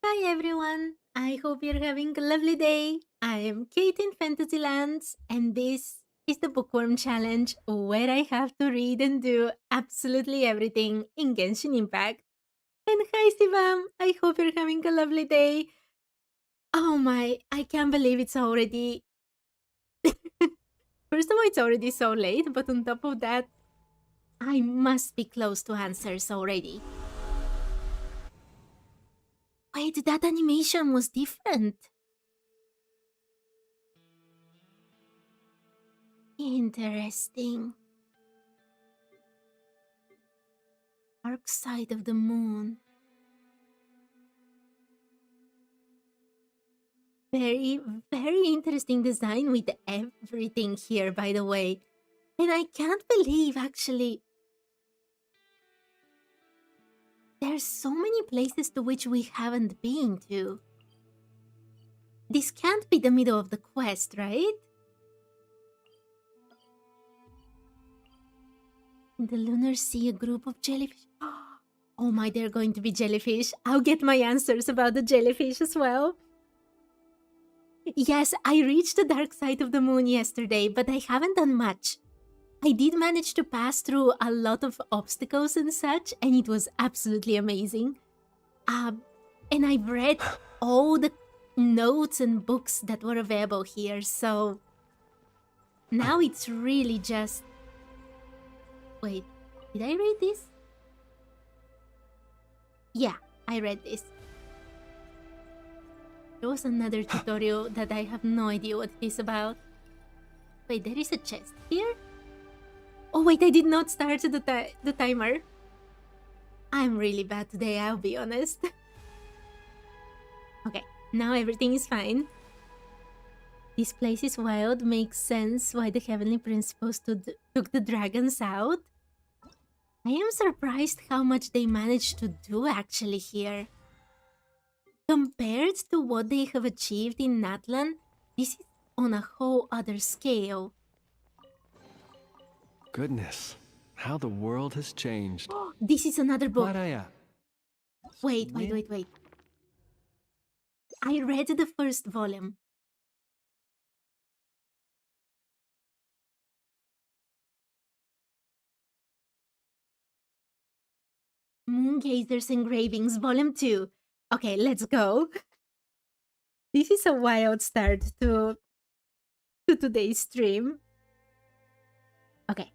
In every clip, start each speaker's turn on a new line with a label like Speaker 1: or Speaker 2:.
Speaker 1: Hi everyone! I hope you're having a lovely day. I am Kate in Fantasylands, and this is the Bookworm Challenge where I have to read and do absolutely everything in Genshin Impact. And hi Sivam! I hope you're having a lovely day. Oh my, I can't believe it's already. First of all, it's already so late, but on top of that, I must be close to answers already. Wait, that animation was different. Interesting. Dark side of the moon. Very, very interesting design with everything here, by the way. And I can't believe actually there's so many places to which we haven't been to. This can't be the middle of the quest, right? In the lunar sea, a group of jellyfish. Oh my, they're going to be jellyfish. I'll get my answers about the jellyfish as well. Yes, I reached the dark side of the moon yesterday, but I haven't done much. I did manage to pass through a lot of obstacles and such, and it was absolutely amazing. Um, and I've read all the notes and books that were available here, so now it's really just. Wait, did I read this? Yeah, I read this. There was another tutorial that I have no idea what it is about. Wait, there is a chest here? Oh wait, I did not start the timer. I'm really bad today, I'll be honest. Okay, now everything is fine. This place is wild, makes sense why the Heavenly Principles took the dragons out. I am surprised how much they managed to do actually here. Compared to what they have achieved in Natlan, this is on a whole other scale.
Speaker 2: Goodness, how the world has changed.
Speaker 1: This is another book.
Speaker 2: Maraya.
Speaker 1: Wait. I read the first volume. Moongazer's Engravings, Volume 2. Okay, let's go. This is a wild start to today's stream. Okay.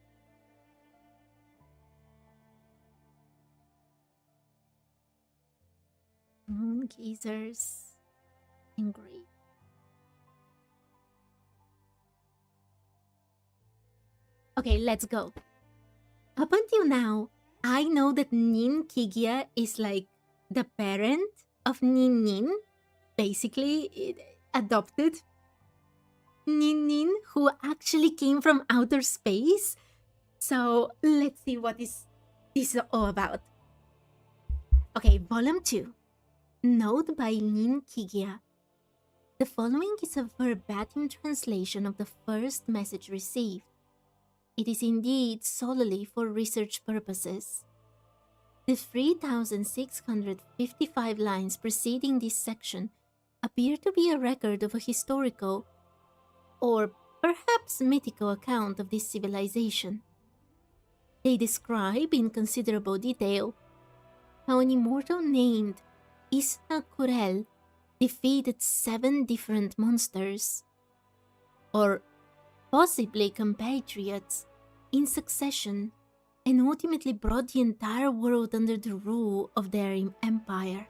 Speaker 1: Moongazer's Engraving. Okay, let's go. Up until now, I know that Nin Kigia is like the parent of Nin Nin, basically adopted Nin Nin, who actually came from outer space. So let's see what is this all about. Okay, Volume 2. Note by Nin Kigia. The following is a verbatim translation of the first message received. It is indeed solely for research purposes. The 3,655 lines preceding this section appear to be a record of a historical or perhaps mythical account of this civilization. They describe in considerable detail how an immortal named Isna Kurel defeated 7 different monsters, or possibly compatriots, in succession, and ultimately brought the entire world under the rule of their empire.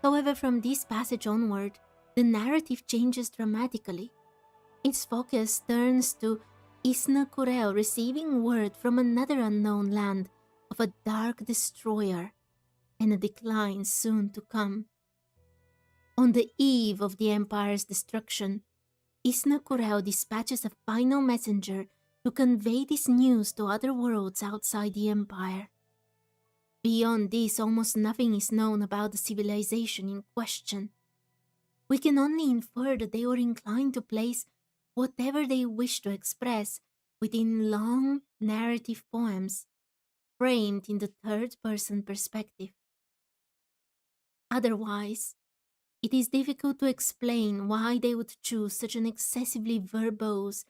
Speaker 1: However, from this passage onward, the narrative changes dramatically. Its focus turns to Isna Kurel receiving word from another unknown land of a dark destroyer and a decline soon to come. On the eve of the Empire's destruction, Isna Kurel dispatches a final messenger to convey this news to other worlds outside the Empire. Beyond this, almost nothing is known about the civilization in question. We can only infer that they were inclined to place whatever they wish to express within long narrative poems framed in the third-person perspective. Otherwise, it is difficult to explain why they would choose such an excessively verbose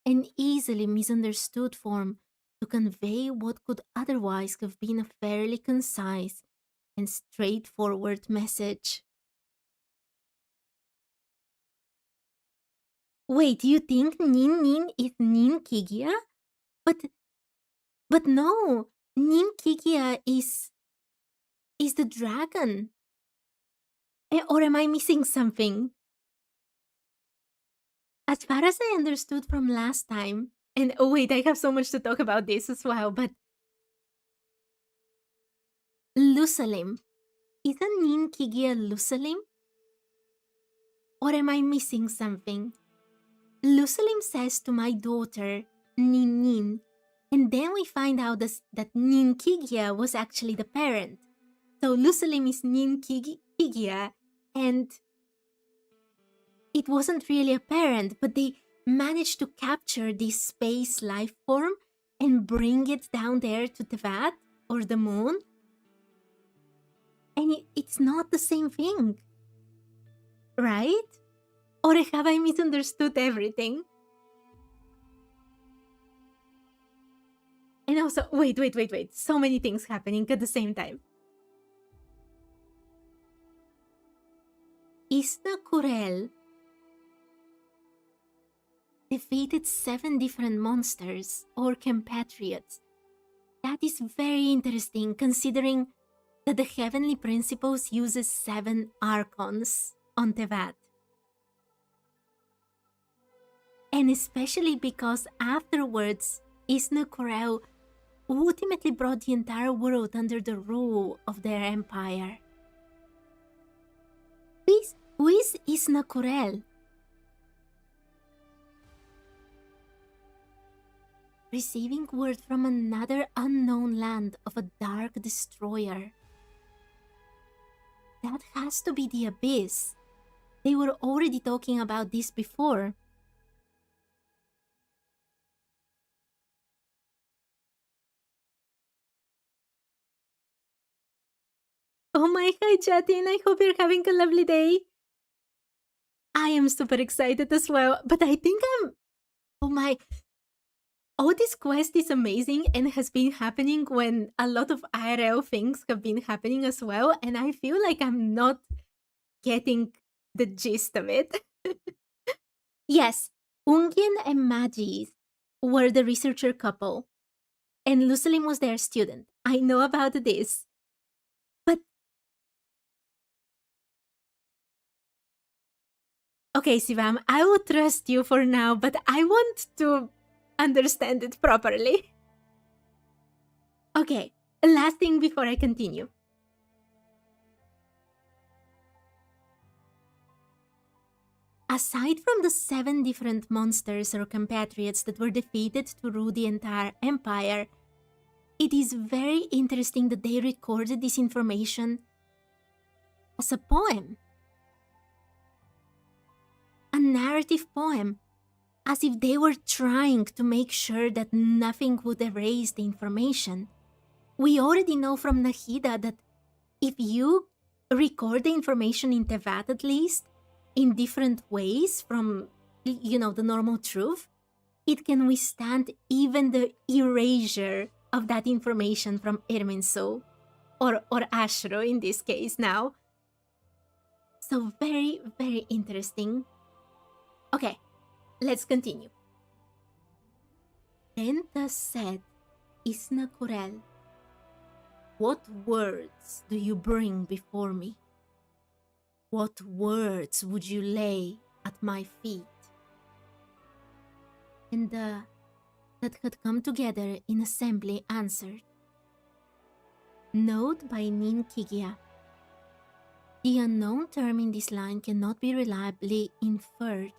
Speaker 1: and easily misunderstood form to convey what could otherwise have been a fairly concise and straightforward message. Wait, you think Nin Nin is Nin Kigia? But no, Nin Kigia is the dragon. Or am I missing something? As far as I understood from last time, and oh wait, I have so much to talk about this as well, but Lusalim. Isn't Nin Kigia Lusalim? Or am I missing something? Lusalim says to my daughter, Nin Nin, and then we find out that Nin Kigia was actually the parent. So Lusalim is Nin Kigia, and it wasn't really a parent, but they managed to capture this space life form and bring it down there to Teyvat or the moon. And it's not the same thing, right? Or have I misunderstood everything? And also, wait. So many things happening at the same time. Isna Kurel defeated 7 different monsters or compatriots. That is very interesting considering that the Heavenly Principles uses 7 Archons on Teyvat. And especially because afterwards, Isna Kurel ultimately brought the entire world under the rule of their empire. Who is Isna Kurel? Receiving word from another unknown land of a dark destroyer. That has to be the Abyss. They were already talking about this before. Oh my, hi Jatin, I hope you're having a lovely day. I am super excited as well, but I think oh my, all this quest is amazing and has been happening when a lot of IRL things have been happening as well, and I feel like I'm not getting the gist of it. Yes, Ungin and Magis were the researcher couple, and Lucelim was their student. I know about this. But okay, Sivam, I will trust you for now, but I want to understand it properly. Okay, last thing before I continue. Aside from the 7 different monsters or compatriots that were defeated to rule the entire empire, it is very interesting that they recorded this information as a poem. A narrative poem, as if they were trying to make sure that nothing would erase the information. We already know from Nahida that if you record the information in Teyvat at least, in different ways from, the normal truth, it can withstand even the erasure of that information from Irminsul, or Ashro in this case now. So very, very interesting. Okay, let's continue. Enta said, Isna Kurel, what words do you bring before me? What words would you lay at my feet? And that had come together in assembly answered. Note by Nin Kigia. The unknown term in this line cannot be reliably inferred.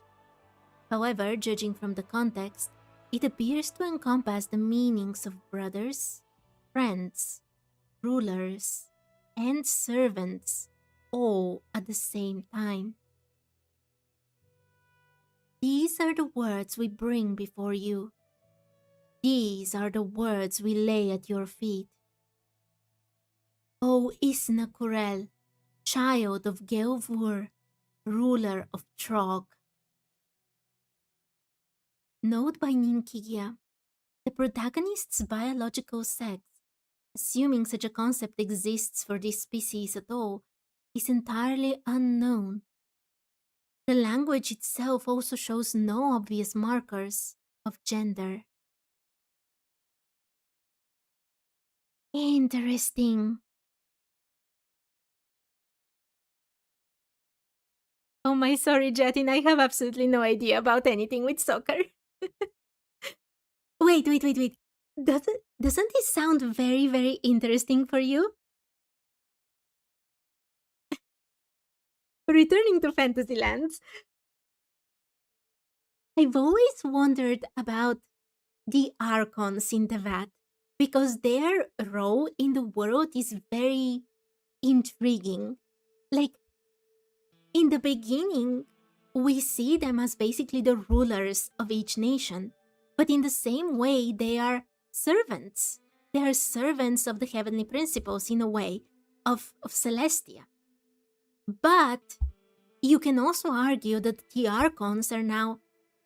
Speaker 1: However, judging from the context, it appears to encompass the meanings of brothers, friends, rulers, and servants, all at the same time. These are the words we bring before you. These are the words we lay at your feet. O Isna Kurel, child of Gelvur, ruler of Trog. Note by Ninkigia, the protagonist's biological sex, assuming such a concept exists for this species at all, is entirely unknown. The language itself also shows no obvious markers of gender. Interesting. Oh my, sorry, Jatin, I have absolutely no idea about anything with soccer. Wait. Doesn't this sound very, very interesting for you? Returning to Fantasylands, I've always wondered about the Archons in Teyvat because their role in the world is very intriguing. Like, in the beginning, we see them as basically the rulers of each nation, but in the same way, they are servants. They are servants of the heavenly principles in a way, of Celestia. But you can also argue that the Archons are now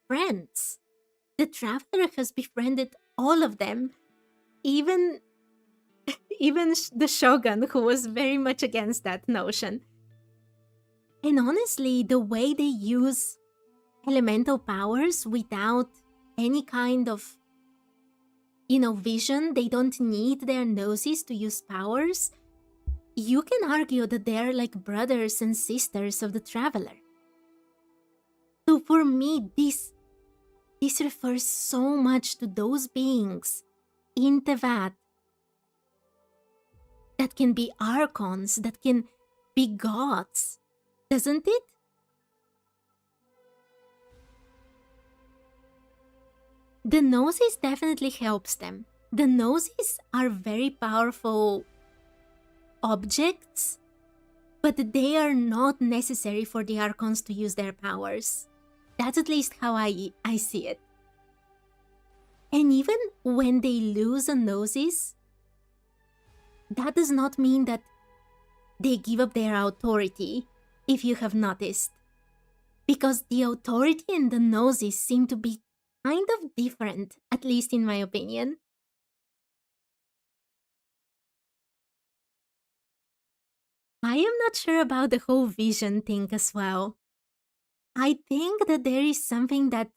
Speaker 1: friends. The Traveler has befriended all of them, even the Shogun, who was very much against that notion. And honestly, the way they use elemental powers without any kind of, vision, they don't need their noses to use powers. You can argue that they're like brothers and sisters of the Traveler. So for me, this refers so much to those beings in Teyvat that can be archons, that can be gods, doesn't it? The Gnosis definitely helps them. The Gnosis are very powerful objects, but they are not necessary for the Archons to use their powers. That's at least how I see it. And even when they lose a Gnosis, that does not mean that they give up their authority, if you have noticed. Because the authority and the Gnosis seem to be kind of different, at least in my opinion. I am not sure about the whole vision thing as well. I think that there is something that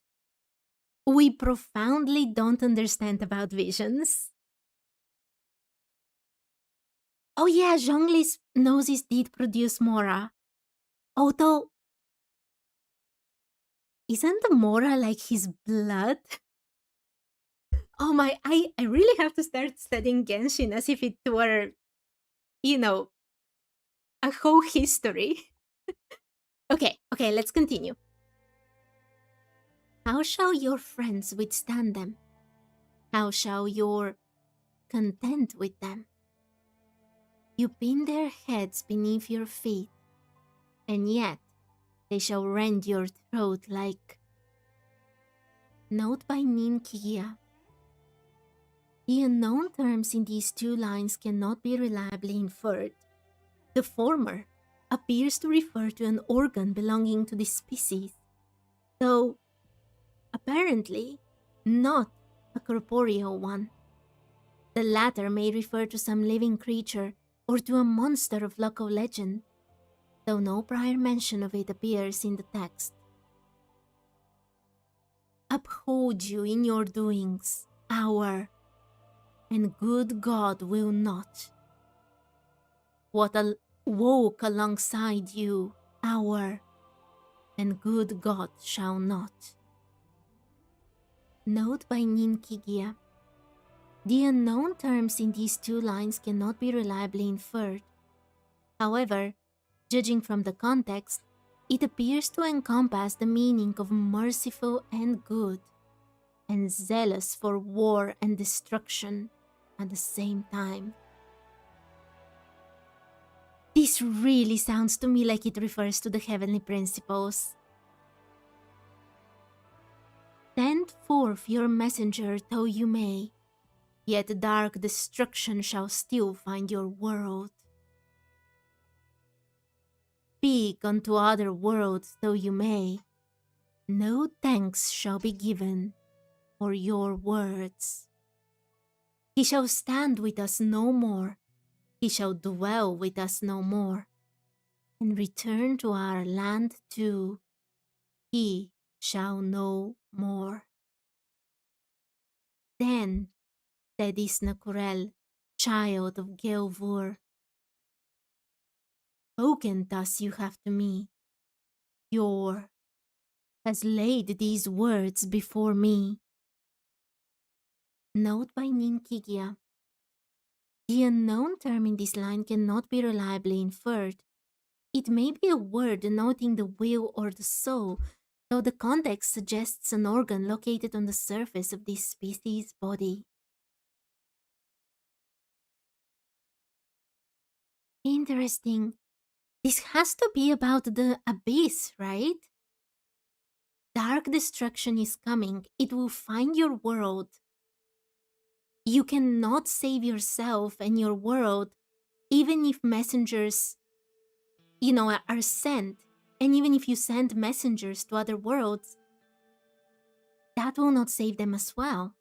Speaker 1: we profoundly don't understand about visions. Oh yeah, Zhongli's noses did produce Mora. Although, isn't the Mora like his blood? Oh my, I really have to start studying Genshin as if it were, you know, a whole history. Okay, let's continue. How shall your friends withstand them? How shall your content with them? You pin their heads beneath your feet, and yet they shall rend your throat like... Note by Nin Kia. The unknown terms in these two lines cannot be reliably inferred. The former appears to refer to an organ belonging to this species, though apparently not a corporeal one. The latter may refer to some living creature or to a monster of local legend, though no prior mention of it appears in the text. Uphold you in your doings, our, and good God will not. What woke alongside you, our, and good God shall not. Note by Nin Kigia. The unknown terms in these two lines cannot be reliably inferred. However, judging from the context, it appears to encompass the meaning of merciful and good, and zealous for war and destruction at the same time. This really sounds to me like it refers to the heavenly principles. Send forth your messenger though you may, yet dark destruction shall still find your world. speak unto other worlds though you may, no thanks shall be given for your words. He shall stand with us no more, he shall dwell with us no more, and return to our land too, he shall no more. Then said Isnakurel, child of Gelvur, spoken thus you have to me, Yor has laid these words before me. Note by Ninkigia. The unknown term in this line cannot be reliably inferred. It may be a word denoting the will or the soul, though the context suggests an organ located on the surface of this species' body. Interesting. This has to be about the abyss, right? Dark destruction is coming. It will find your world. You cannot save yourself and your world, even if messengers, are sent. And even if you send messengers to other worlds, that will not save them as well.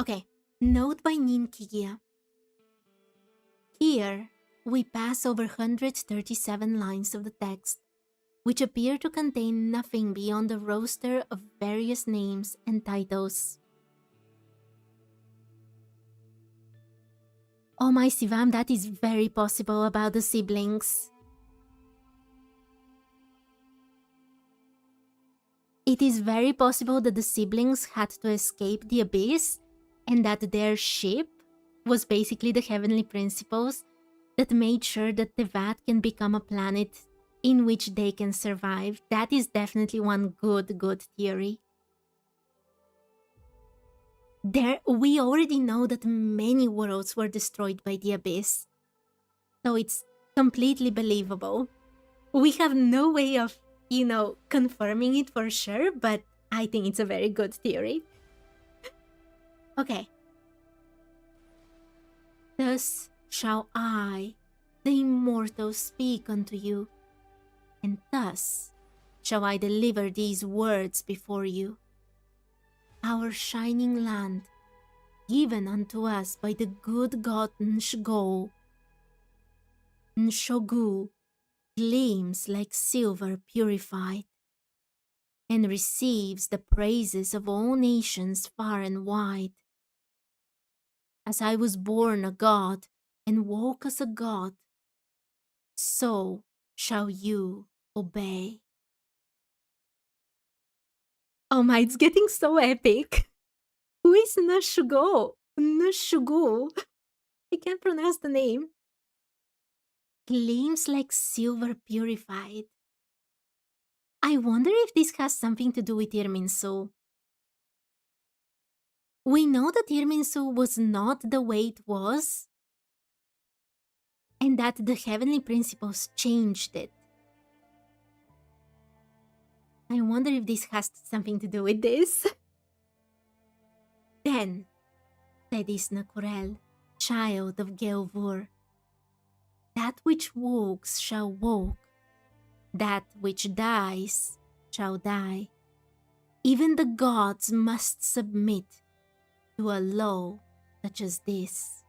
Speaker 1: Okay, note by Ninkigia. Here, we pass over 137 lines of the text, which appear to contain nothing beyond a roster of various names and titles. Oh my Sivam, that is very possible about the siblings. It is very possible that the siblings had to escape the abyss and that their ship was basically the heavenly principles that made sure that Teyvat can become a planet in which they can survive. That is definitely one good theory. We already know that many worlds were destroyed by the abyss, so it's completely believable. We have no way of, confirming it for sure, but I think it's a very good theory. Okay. Thus shall I, the immortal, speak unto you, and thus shall I deliver these words before you. Our shining land, given unto us by the good god Nshgo, Nshogu, gleams like silver purified, and receives the praises of all nations far and wide. As I was born a god and woke as a god, so shall you obey. Oh my, it's getting so epic. Who is Nashugo? Nashugu? I can't pronounce the name. Gleams like silver purified. I wonder if this has something to do with Irminsul. We know that Irminsul was not the way it was, and that the heavenly principles changed it. I wonder if this has something to do with this. Then, said Isnakurel, child of Gelvur, that which walks shall walk, that which dies shall die. Even the gods must submit to a law such as this.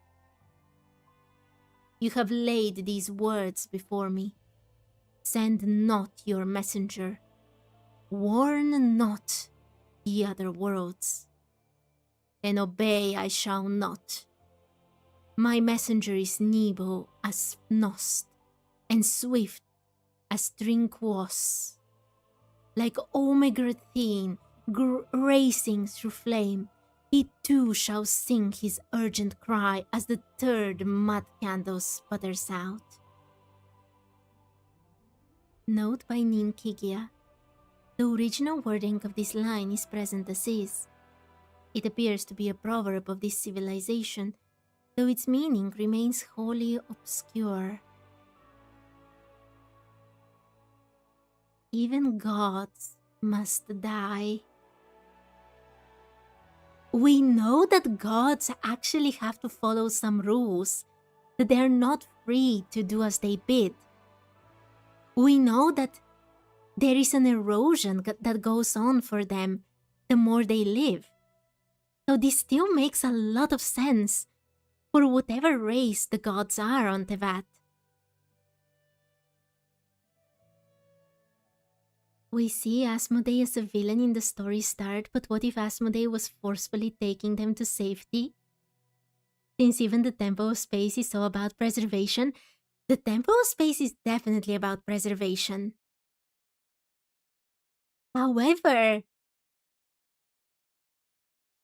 Speaker 1: You have laid these words before me. Send not your messenger. Warn not the other worlds. And obey I shall not. My messenger is nimble as Nost, and swift as Trinquos. Like Omegrathine racing through flame, he too shall sing his urgent cry as the third mud candle sputters out. Note by Ninkigia. The original wording of this line is present as is. It appears to be a proverb of this civilization, though its meaning remains wholly obscure. Even gods must die. We know that gods actually have to follow some rules, that they are not free to do as they bid. We know that there is an erosion that goes on for them the more they live. So this still makes a lot of sense for whatever race the gods are on Teyvat. We see Asmodee as a villain in the story start, but what if Asmodee was forcefully taking them to safety? Since even the Temple of Space is so about preservation, the Temple of Space is definitely about preservation. However,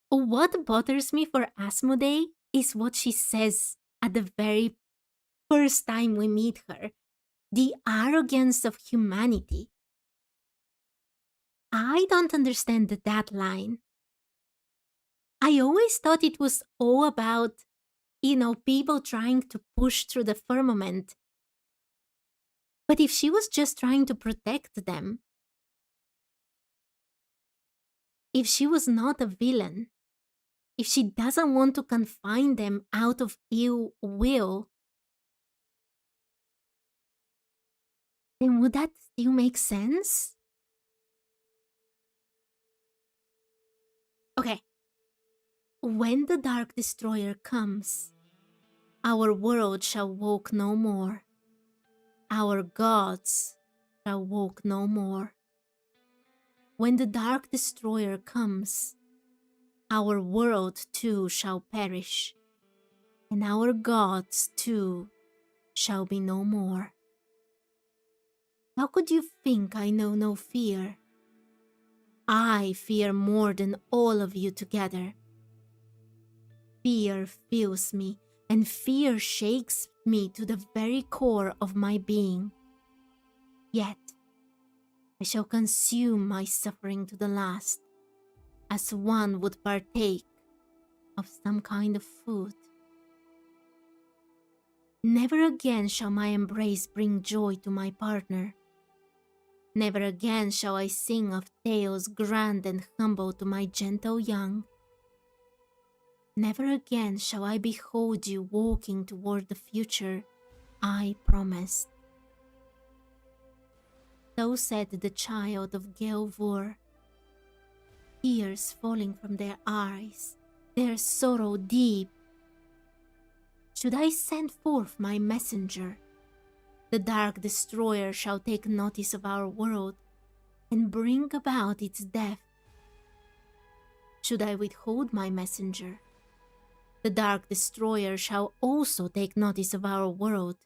Speaker 1: what bothers me for Asmodee is what she says at the very first time we meet her. The arrogance of humanity. I don't understand that line. I always thought it was all about, people trying to push through the firmament. But if she was just trying to protect them, if she was not a villain, if she doesn't want to confine them out of ill will, then would that still make sense? Okay. When the Dark Destroyer comes, our world shall walk no more. Our gods shall walk no more. When the Dark Destroyer comes, our world too shall perish, and our gods too shall be no more. How could you think I know no fear? I fear more than all of you together. Fear fills me, and fear shakes me to the very core of my being. Yet, I shall consume my suffering to the last, as one would partake of some kind of food. Never again shall my embrace bring joy to my partner. Never again shall I sing of tales grand and humble to my gentle young. Never again shall I behold you walking toward the future I promised. So said the child of Gelvur, tears falling from their eyes, their sorrow deep. Should I send forth my messenger, the Dark Destroyer shall take notice of our world and bring about its death. Should I withhold my messenger, the Dark Destroyer shall also take notice of our world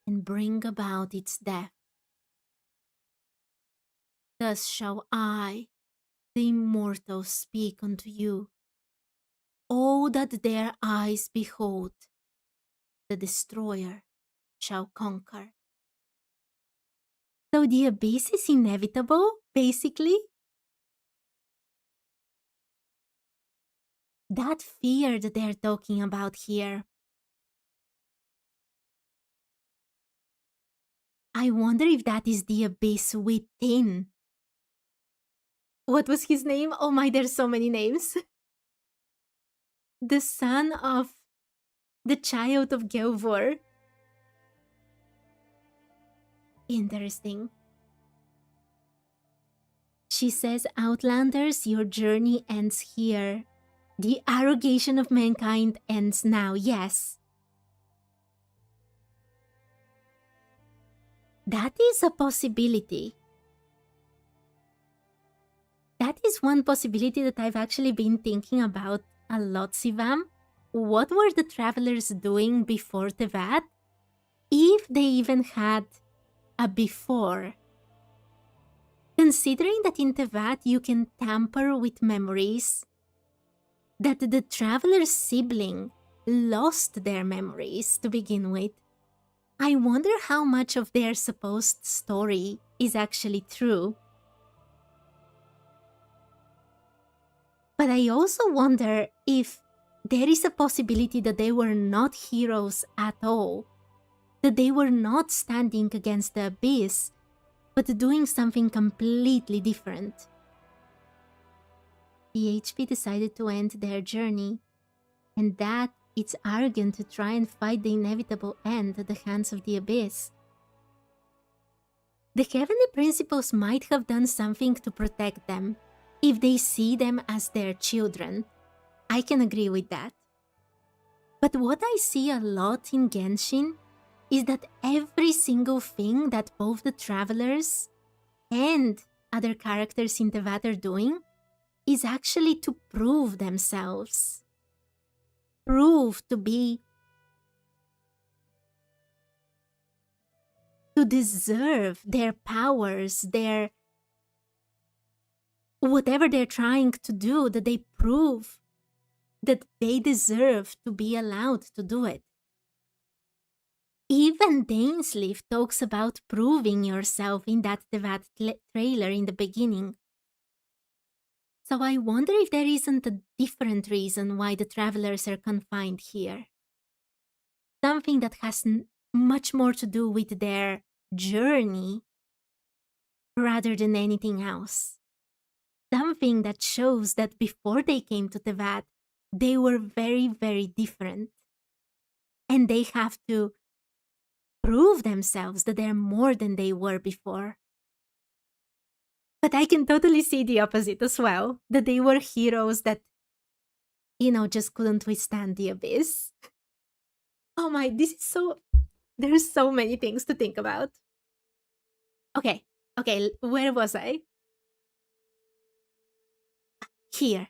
Speaker 1: and bring about its death. Thus shall I, the immortal, speak unto you. All that their eyes behold, the Destroyer shall conquer. So the abyss is inevitable, basically? That fear that they're talking about here. I wonder if that is the abyss within. What was his name? Oh my, there's so many names. The son of the child of Gelvor. Interesting. She says, Outlanders, your journey ends here. The arrogation of mankind ends now, yes. That is a possibility. That is one possibility that I've actually been thinking about a lot, Sivam. What were the travelers doing before Teyvat? If they even had a before. Considering that in Teyvat you can tamper with memories, that the traveler's sibling lost their memories to begin with, I wonder how much of their supposed story is actually true. But I also wonder if there is a possibility that they were not heroes at all, that they were not standing against the abyss, but doing something completely different. The HP decided to end their journey, and that It's arrogant to try and fight the inevitable end at the hands of the abyss. The heavenly principles might have done something to protect them, if they see them as their children. I can agree with that. But what I see a lot in Genshin is that every single thing that both the travelers and other characters in Teyvat are doing is actually to prove themselves. Prove to deserve their powers, their whatever they're trying to do, that they prove that they deserve to be allowed to do it. Even Dainsleif talks about proving yourself in that Teyvat trailer in the beginning. So I wonder if there isn't a different reason why the travelers are confined here. Something that has much more to do with their journey rather than anything else. Something that shows that before they came to Teyvat, they were very, very different. And they have to prove themselves that they're more than they were before. But I can totally see the opposite as well, that they were heroes that, just couldn't withstand the abyss. Oh my, there's so many things to think about. Okay, where was I? Here.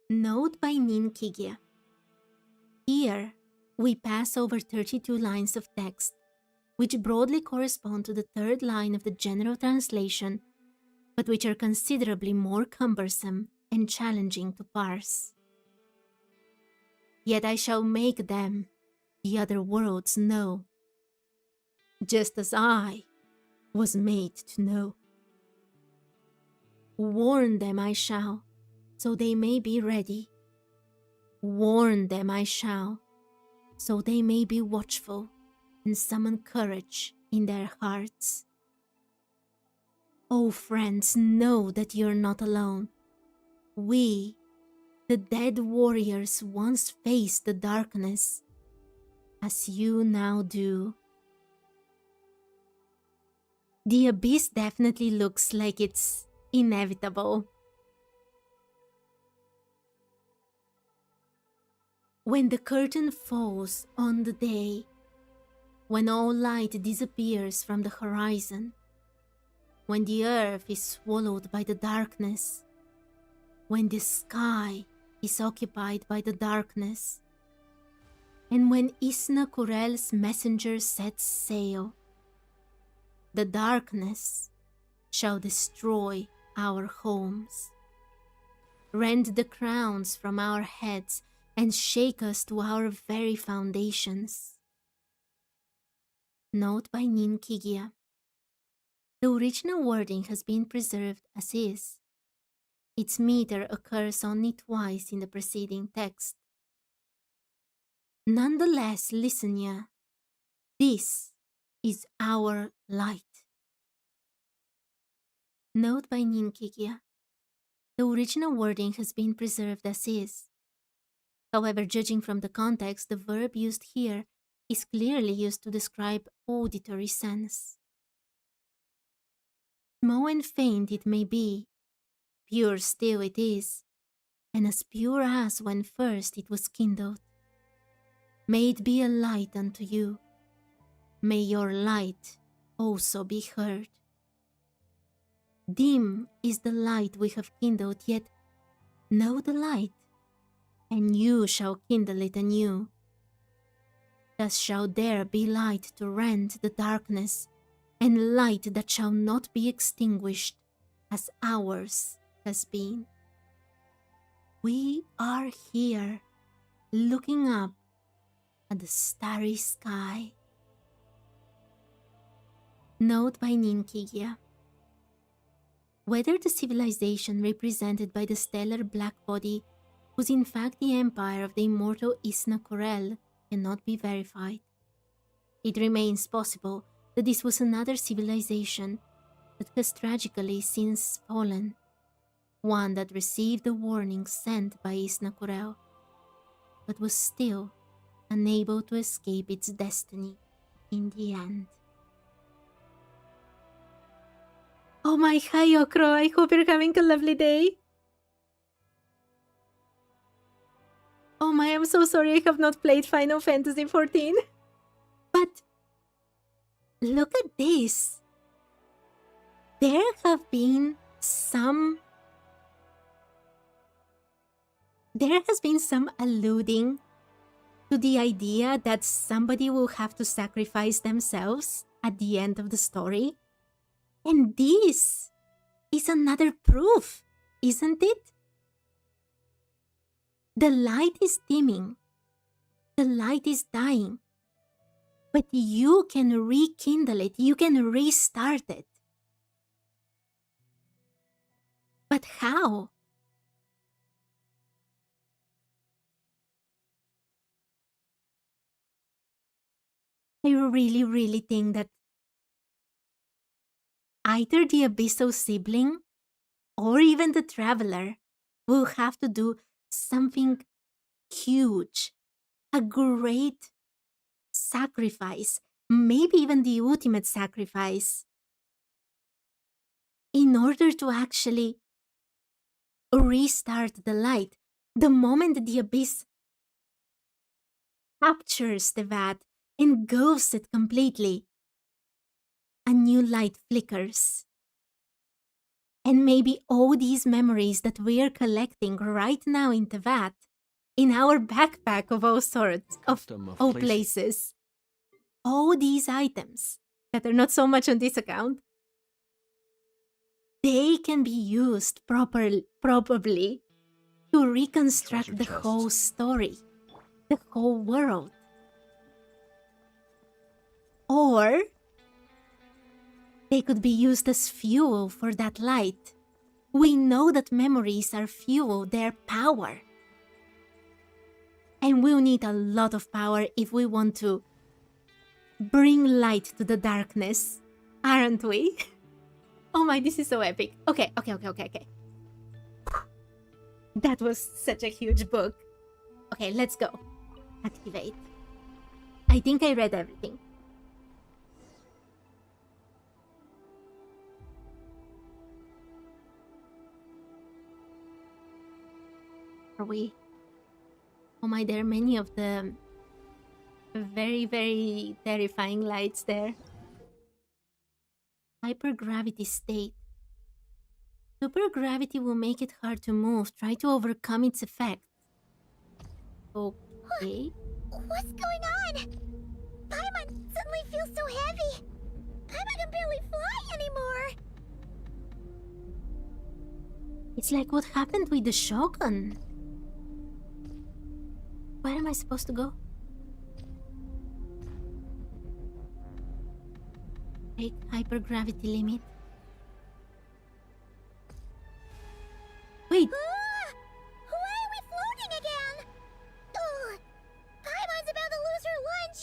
Speaker 1: Note by Nin Kigia. Here, we pass over 32 lines of text, which broadly correspond to the third line of the general translation, but which are considerably more cumbersome and challenging to parse. Yet I shall make them, the other worlds, know, just as I was made to know. Warn them I shall, so they may be ready. Warn them I shall, so they may be watchful and summon courage in their hearts. Oh friends, know that you're not alone. We, the dead warriors, once faced the darkness, as you now do. The abyss definitely looks like it's inevitable. When the curtain falls on the day, when all light disappears from the horizon, when the earth is swallowed by the darkness, when the sky is occupied by the darkness, and when Isna Kurel's messenger sets sail, the darkness shall destroy our homes, rend the crowns from our heads, and shake us to our very foundations. Note by Nin Kigia. The original wording has been preserved as is. Its meter occurs only twice in the preceding text. Nonetheless, Listener, this is our light. Note by Nin Kigia. The original wording has been preserved as is. However, judging from the context, the verb used here is clearly used to describe auditory sense. Small and faint it may be, pure still it is, and as pure as when first it was kindled. May it be a light unto you. May your light also be heard. Dim is the light we have kindled, yet know the light, and you shall kindle it anew. Thus shall there be light to rend the darkness, and light that shall not be extinguished, as ours has been. We are here, looking up at the starry sky. Note by Nin Kigia. Whether the civilization represented by the stellar black body was in fact the empire of the immortal Isna Kurel cannot be verified. It remains possible that this was another civilization that has tragically since fallen, one that received the warning sent by Isna Kurel, but was still unable to escape its destiny in the end. Oh my, hi Okro, I hope you're having a lovely day. Oh my, I'm so sorry I have not played Final Fantasy XIV. But look at this. There have been some... There has been some alluding to the idea that somebody will have to sacrifice themselves at the end of the story. And this is another proof, isn't it? The light is dimming. The light is dying. But you can rekindle it. You can restart it. But how? I really, really think that either the Abysso sibling or even the Traveler will have to do something huge, a great sacrifice, maybe even the ultimate sacrifice, in order to actually restart the light. The moment the Abyss captures the vat, engulfs it completely, a new light flickers. And maybe all these memories that we're collecting right now in the vat, in our backpack of all sorts, of all places, all these items that are not so much on this account, they can be used probably to reconstruct the whole story, the whole world. Or they could be used as fuel for that light. We know that memories are fuel, they're power. And we'll need a lot of power if we want to bring light to the darkness, aren't we? Oh my, this is so epic. Okay. That was such a huge book. Okay, let's go. Activate. I think I read everything. Are we? Oh my, there are many of the very, very terrifying lights there. Hypergravity state. Supergravity will make it hard to move. Try to overcome its effect. Okay.
Speaker 3: What's going on? Paimon suddenly feels so heavy. Paimon can barely fly anymore.
Speaker 1: It's like what happened with the Shogun. Where am I supposed to go? Take hypergravity limit. Wait.
Speaker 3: Why are we floating again? Ugh. Paimon's about to lose her lunch.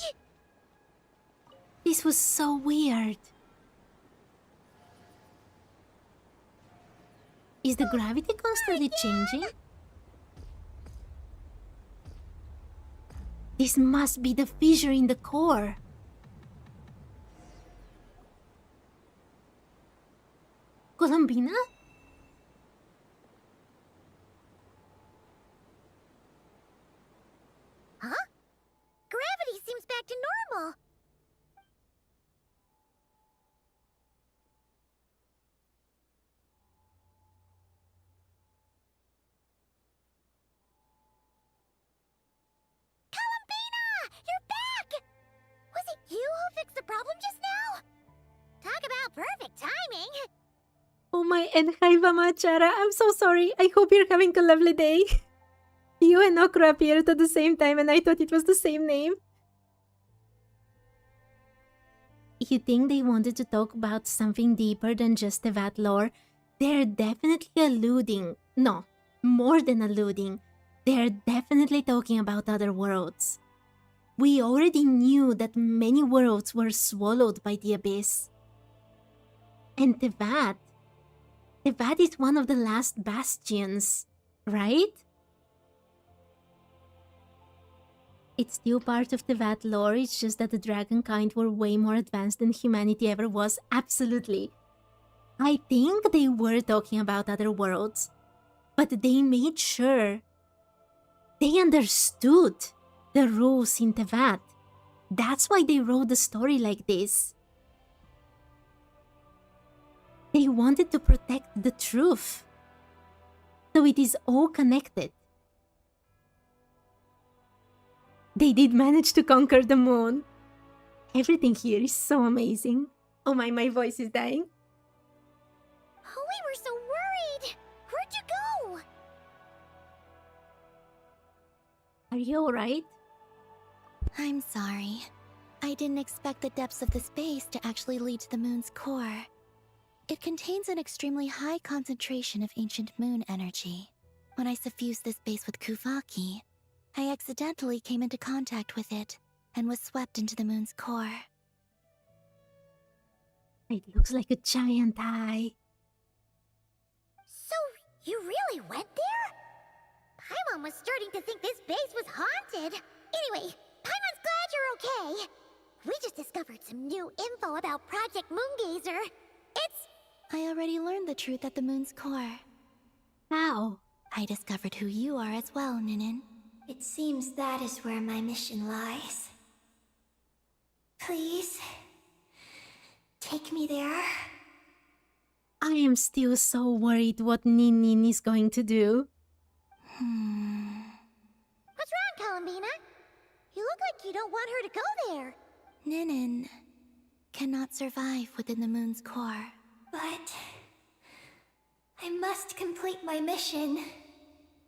Speaker 1: This was so weird. Is the gravity constantly changing? This must be the fissure in the core. Colombina?
Speaker 3: Huh? Gravity seems back to normal. Columbina! You're back! Was it you who fixed the problem just now? Talk about perfect timing.
Speaker 1: Oh my, and hi Vamachara, I'm so sorry. I hope you're having a lovely day. You and Okra appeared at the same time and I thought it was the same name. You think they wanted to talk about something deeper than just the Vat lore? They're definitely alluding. No, more than alluding. They're definitely talking about other worlds. We already knew that many worlds were swallowed by the Abyss. And Teyvat is one of the last bastions, right? It's still part of Teyvat lore, it's just that the dragonkind were way more advanced than humanity ever was. Absolutely. I think they were talking about other worlds, but they made sure they understood the rules in Teyvat. That's why they wrote the story like this. They wanted to protect the truth. So it is all connected. They did manage to conquer the moon. Everything here is so amazing. Oh my voice is dying.
Speaker 3: Oh, we were so worried! Where'd you go?
Speaker 1: Are you alright?
Speaker 4: I'm sorry. I didn't expect the depths of the space to actually lead to the moon's core. It contains an extremely high concentration of ancient moon energy. When I suffused this base with Kuvaki, I accidentally came into contact with it and was swept into the moon's core.
Speaker 1: It looks like a giant eye.
Speaker 3: So, you really went there? Paimon was starting to think this base was haunted. Anyway, Paimon's glad you're okay. We just discovered some new info about Project Moongazer.
Speaker 4: I already learned the truth at the moon's core.
Speaker 1: How?
Speaker 4: I discovered who you are as well, Ninin.
Speaker 5: It seems that is where my mission lies. Please, take me there.
Speaker 1: I am still so worried what Nin is going to do.
Speaker 3: What's wrong, Columbina? You look like you don't want her to go there.
Speaker 4: Ninin cannot survive within the moon's core.
Speaker 5: But I must complete my mission.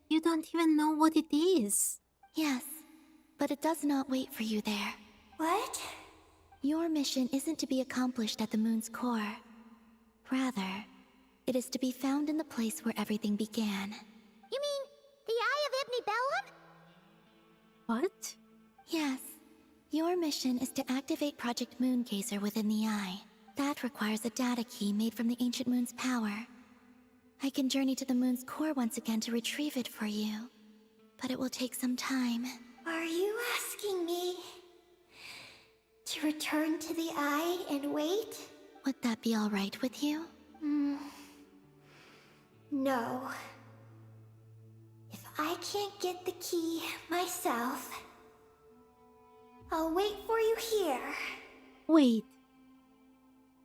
Speaker 1: You don't even know what it is.
Speaker 4: Yes, but it does not wait for you there.
Speaker 5: What?
Speaker 4: Your mission isn't to be accomplished at the moon's core. Rather, it is to be found in the place where everything began.
Speaker 3: You mean the Eye of Ibni Bellum?
Speaker 1: What?
Speaker 4: Yes. Your mission is to activate Project Moongazer within the Eye. That requires a data key made from the ancient moon's power. I can journey to the moon's core once again to retrieve it for you, but it will take some time.
Speaker 5: Are you asking me to return to the Eye and wait?
Speaker 4: Would that be all right with you?
Speaker 5: No. If I can't get the key myself, I'll wait for you here.
Speaker 1: Wait.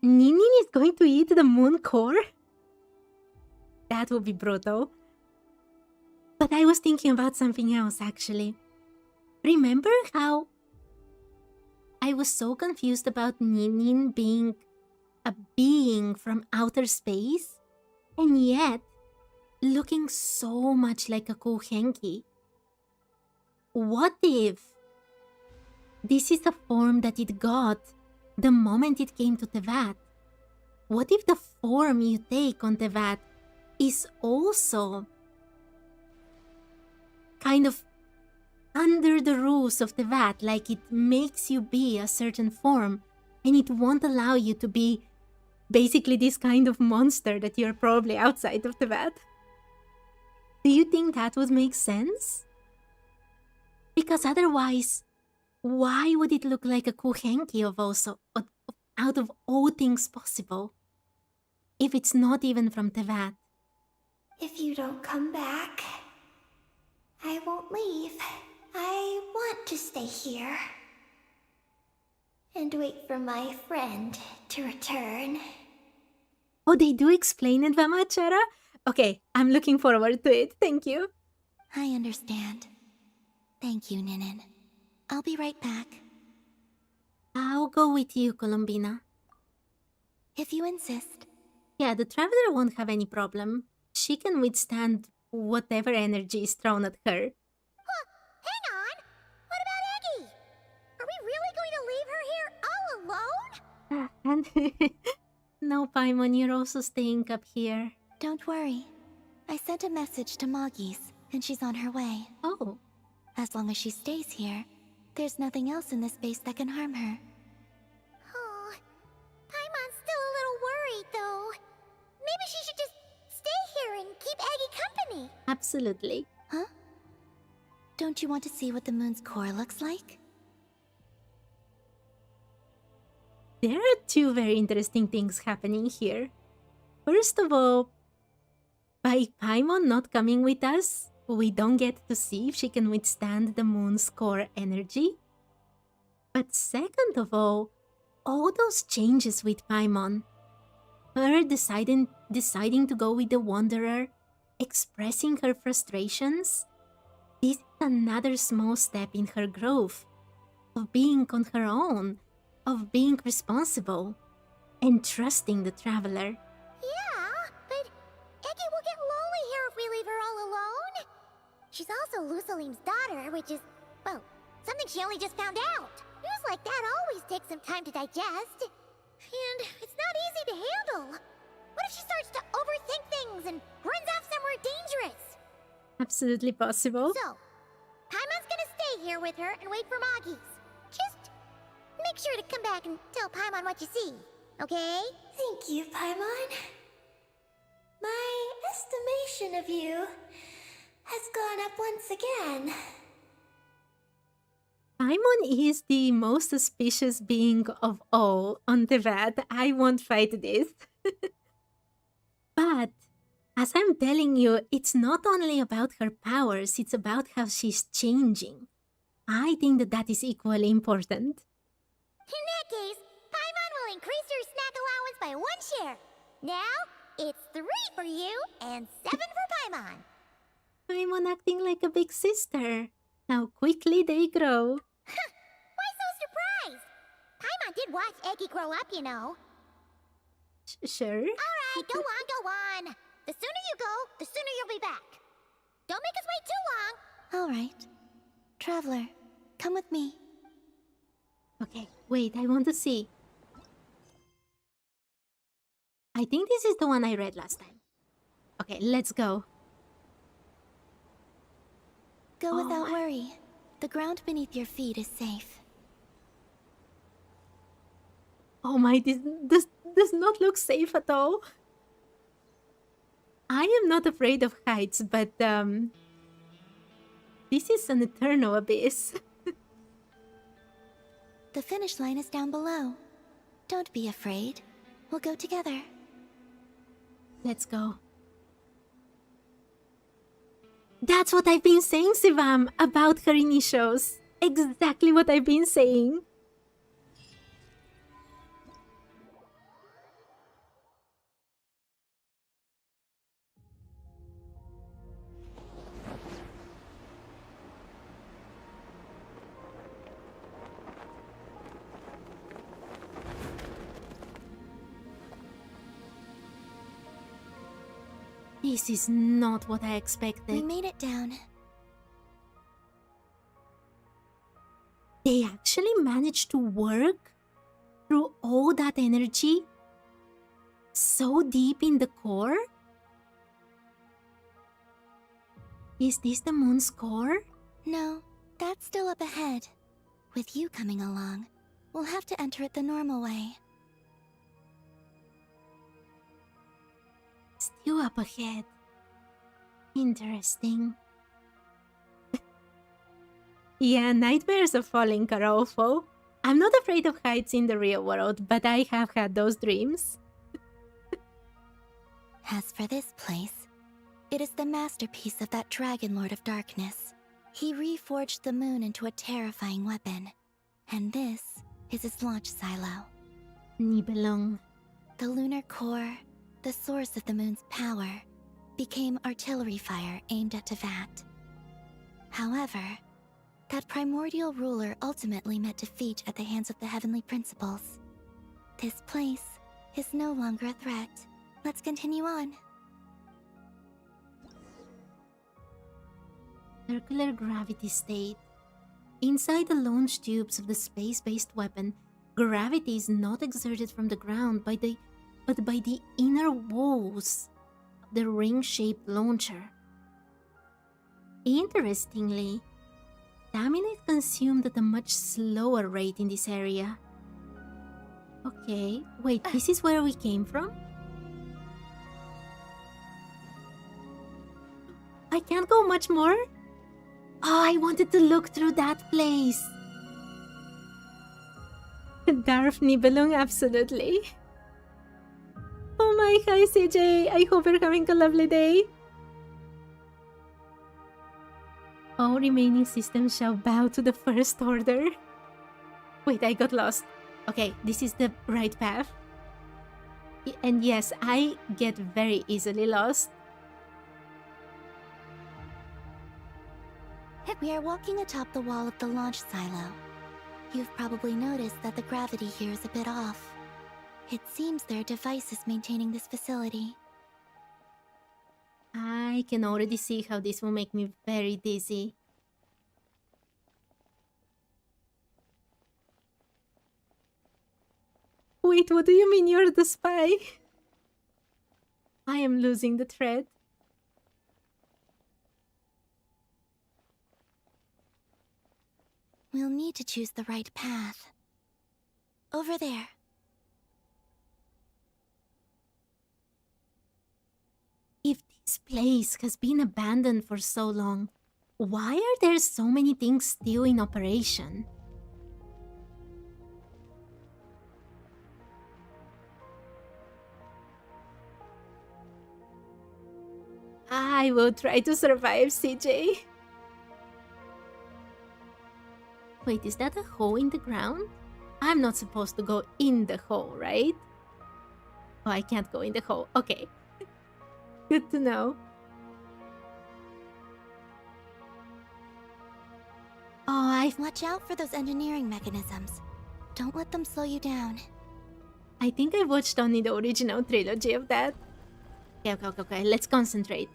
Speaker 1: Nin is going to eat the moon core? That would be brutal. But I was thinking about something else actually. Remember how I was so confused about Nin being a being from outer space, and yet looking so much like a Kohenki? What if this is the form that it got the moment it came to Teyvat? What if the form you take on Teyvat is also kind of under the rules of Teyvat, like it makes you be a certain form and it won't allow you to be basically this kind of monster that you're probably outside of Teyvat? Do you think that would make sense? Because otherwise, why would it look like a Kohenki out of all things possible? If it's not even from Teyvat.
Speaker 5: If you don't come back, I won't leave. I want to stay here and wait for my friend to return.
Speaker 1: Oh, they do explain it, Vamachara? Okay, I'm looking forward to it. Thank you.
Speaker 4: I understand. Thank you, Ninin. I'll be right back.
Speaker 1: I'll go with you, Columbina.
Speaker 4: If you insist.
Speaker 1: Yeah, the Traveler won't have any problem. She can withstand whatever energy is thrown at her.
Speaker 3: Huh, hang on! What about Eggy? Are we really going to leave her here all alone?
Speaker 1: And no, Paimon, you're also staying up here.
Speaker 4: Don't worry. I sent a message to Moggy's, and she's on her way.
Speaker 1: Oh,
Speaker 4: As long as she stays here, there's nothing else in this base that can harm her.
Speaker 3: Oh, Paimon's still a little worried, though. Maybe she should just stay here and keep Eggy company.
Speaker 1: absolutely.
Speaker 4: Huh? Don't you want to see what the moon's core looks like?
Speaker 1: There are two very interesting things happening here. First of all, by Paimon not coming with us, we don't get to see if she can withstand the moon's core energy. But second of all those changes with Paimon, her deciding to go with the Wanderer, expressing her frustrations, this is another small step in her growth, of being on her own, of being responsible, and trusting the traveler.
Speaker 3: Yeah, but Eki will get lonely here if we leave her all alone. She's also Lusalim's daughter, which is, well, something she only just found out. News like that always takes some time to digest. And it's not easy to handle. What if she starts to overthink things and runs off somewhere dangerous?
Speaker 1: Absolutely possible.
Speaker 3: So, Paimon's gonna stay here with her and wait for Moggies. Just make sure to come back and tell Paimon what you see, okay?
Speaker 5: Thank you, Paimon. My estimation of you has gone up once again.
Speaker 1: Paimon is the most suspicious being of all on Teyvat. I won't fight this. But, as I'm telling you, it's not only about her powers, it's about how she's changing. I think that is equally important.
Speaker 3: In that case, Paimon will increase your snack allowance by 1 share. Now, it's 3 for you and 7 for Paimon.
Speaker 1: Paimon acting like a big sister. How quickly they grow.
Speaker 3: Why so surprised? Paimon did watch Eki grow up, you know.
Speaker 1: Sure.
Speaker 3: Alright, go on. The sooner you go, the sooner you'll be back. Don't make us wait too long.
Speaker 4: All right. Traveler, come with me.
Speaker 1: Okay, wait, I want to see. I think this is the one I read last time. Okay, let's go.
Speaker 4: Go without worry. The ground beneath your feet is safe.
Speaker 1: Oh my, this does not look safe at all. I am not afraid of heights, but this is an eternal abyss.
Speaker 4: The finish line is down below. Don't be afraid. We'll go together.
Speaker 1: Let's go. That's what I've been saying, Sivam, about her initials. Exactly what I've been saying. This is not what I expected.
Speaker 4: We made it down.
Speaker 1: They actually managed to work through all that energy so deep in the core? Is this the moon's core?
Speaker 4: No, that's still up ahead. With you coming along, we'll have to enter it the normal way.
Speaker 1: Still up ahead. Interesting. Yeah, nightmares of falling are awful. I'm not afraid of heights in the real world, but I have had those dreams.
Speaker 4: As for this place, it is the masterpiece of that Dragon Lord of Darkness. He reforged the moon into a terrifying weapon, and this is his launch silo.
Speaker 1: Nibelung.
Speaker 4: The lunar core, the source of the moon's power, became artillery fire aimed at Teyvat. However, that primordial ruler ultimately met defeat at the hands of the heavenly principles. This place is no longer a threat. Let's continue on.
Speaker 1: Circular gravity state. Inside the launch tubes of the space-based weapon, gravity is not exerted from the ground but by the inner walls of the ring-shaped launcher. Interestingly, stamina is consumed at a much slower rate in this area. Okay, wait, this is where we came from? I can't go much more? Oh, I wanted to look through that place. Darf Nibelung, absolutely. Oh my, hi CJ. I hope you're having a lovely day. All remaining systems shall bow to the First Order. Wait, I got lost. Okay, this is the right path. And yes, I get very easily lost.
Speaker 4: We are walking atop the wall of the launch silo. You've probably noticed that the gravity here is a bit off. It seems there are devices maintaining this facility.
Speaker 1: I can already see how this will make me very dizzy. Wait, what do you mean you're the spy? I am losing the thread.
Speaker 4: We'll need to choose the right path. Over there.
Speaker 1: If this place has been abandoned for so long, why are there so many things still in operation? I will try to survive, CJ. Wait, is that a hole in the ground? I'm not supposed to go in the hole, right? Oh, I can't go in the hole. Okay. Good to know. Oh,
Speaker 4: Watch out for those engineering mechanisms. Don't let them slow you down.
Speaker 1: I think I watched only the original trilogy of that. Okay, let's concentrate.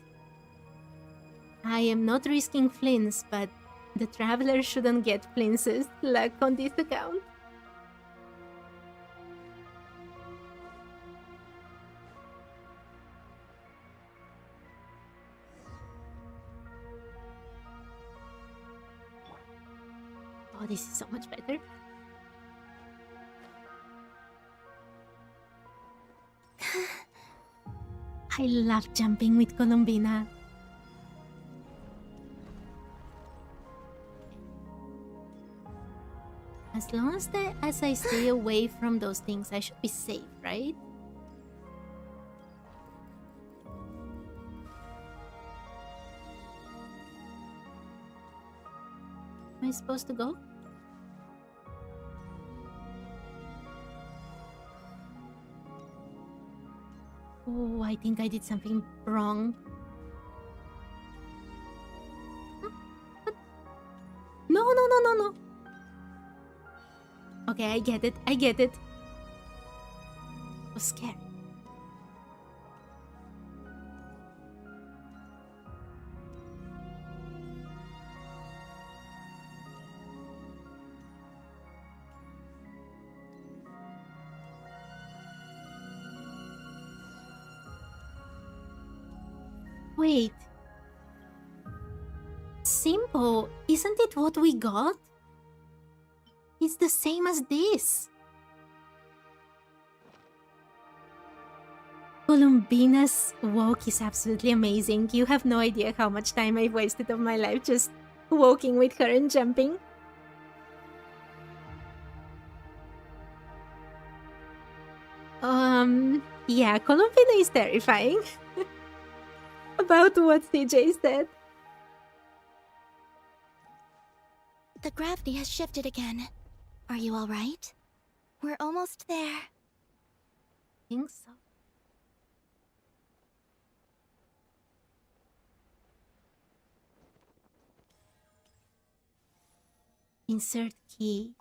Speaker 1: I am not risking flints, but the traveler shouldn't get flints' luck on this account. Oh, this is so much better. I love jumping with Columbina. As long as I stay away from those things, I should be safe, right? Am I supposed to go? Oh, I think I did something wrong. Huh? What? No. Okay, I get it. It was scary. Wait. Simple, isn't it what we got? It's the same as this. Columbina's walk is absolutely amazing. You have no idea how much time I've wasted of my life just walking with her and jumping. Yeah, Columbina is terrifying. About what CJ said.
Speaker 4: The gravity has shifted again. Are you alright? We're almost there.
Speaker 1: Think so. Insert key.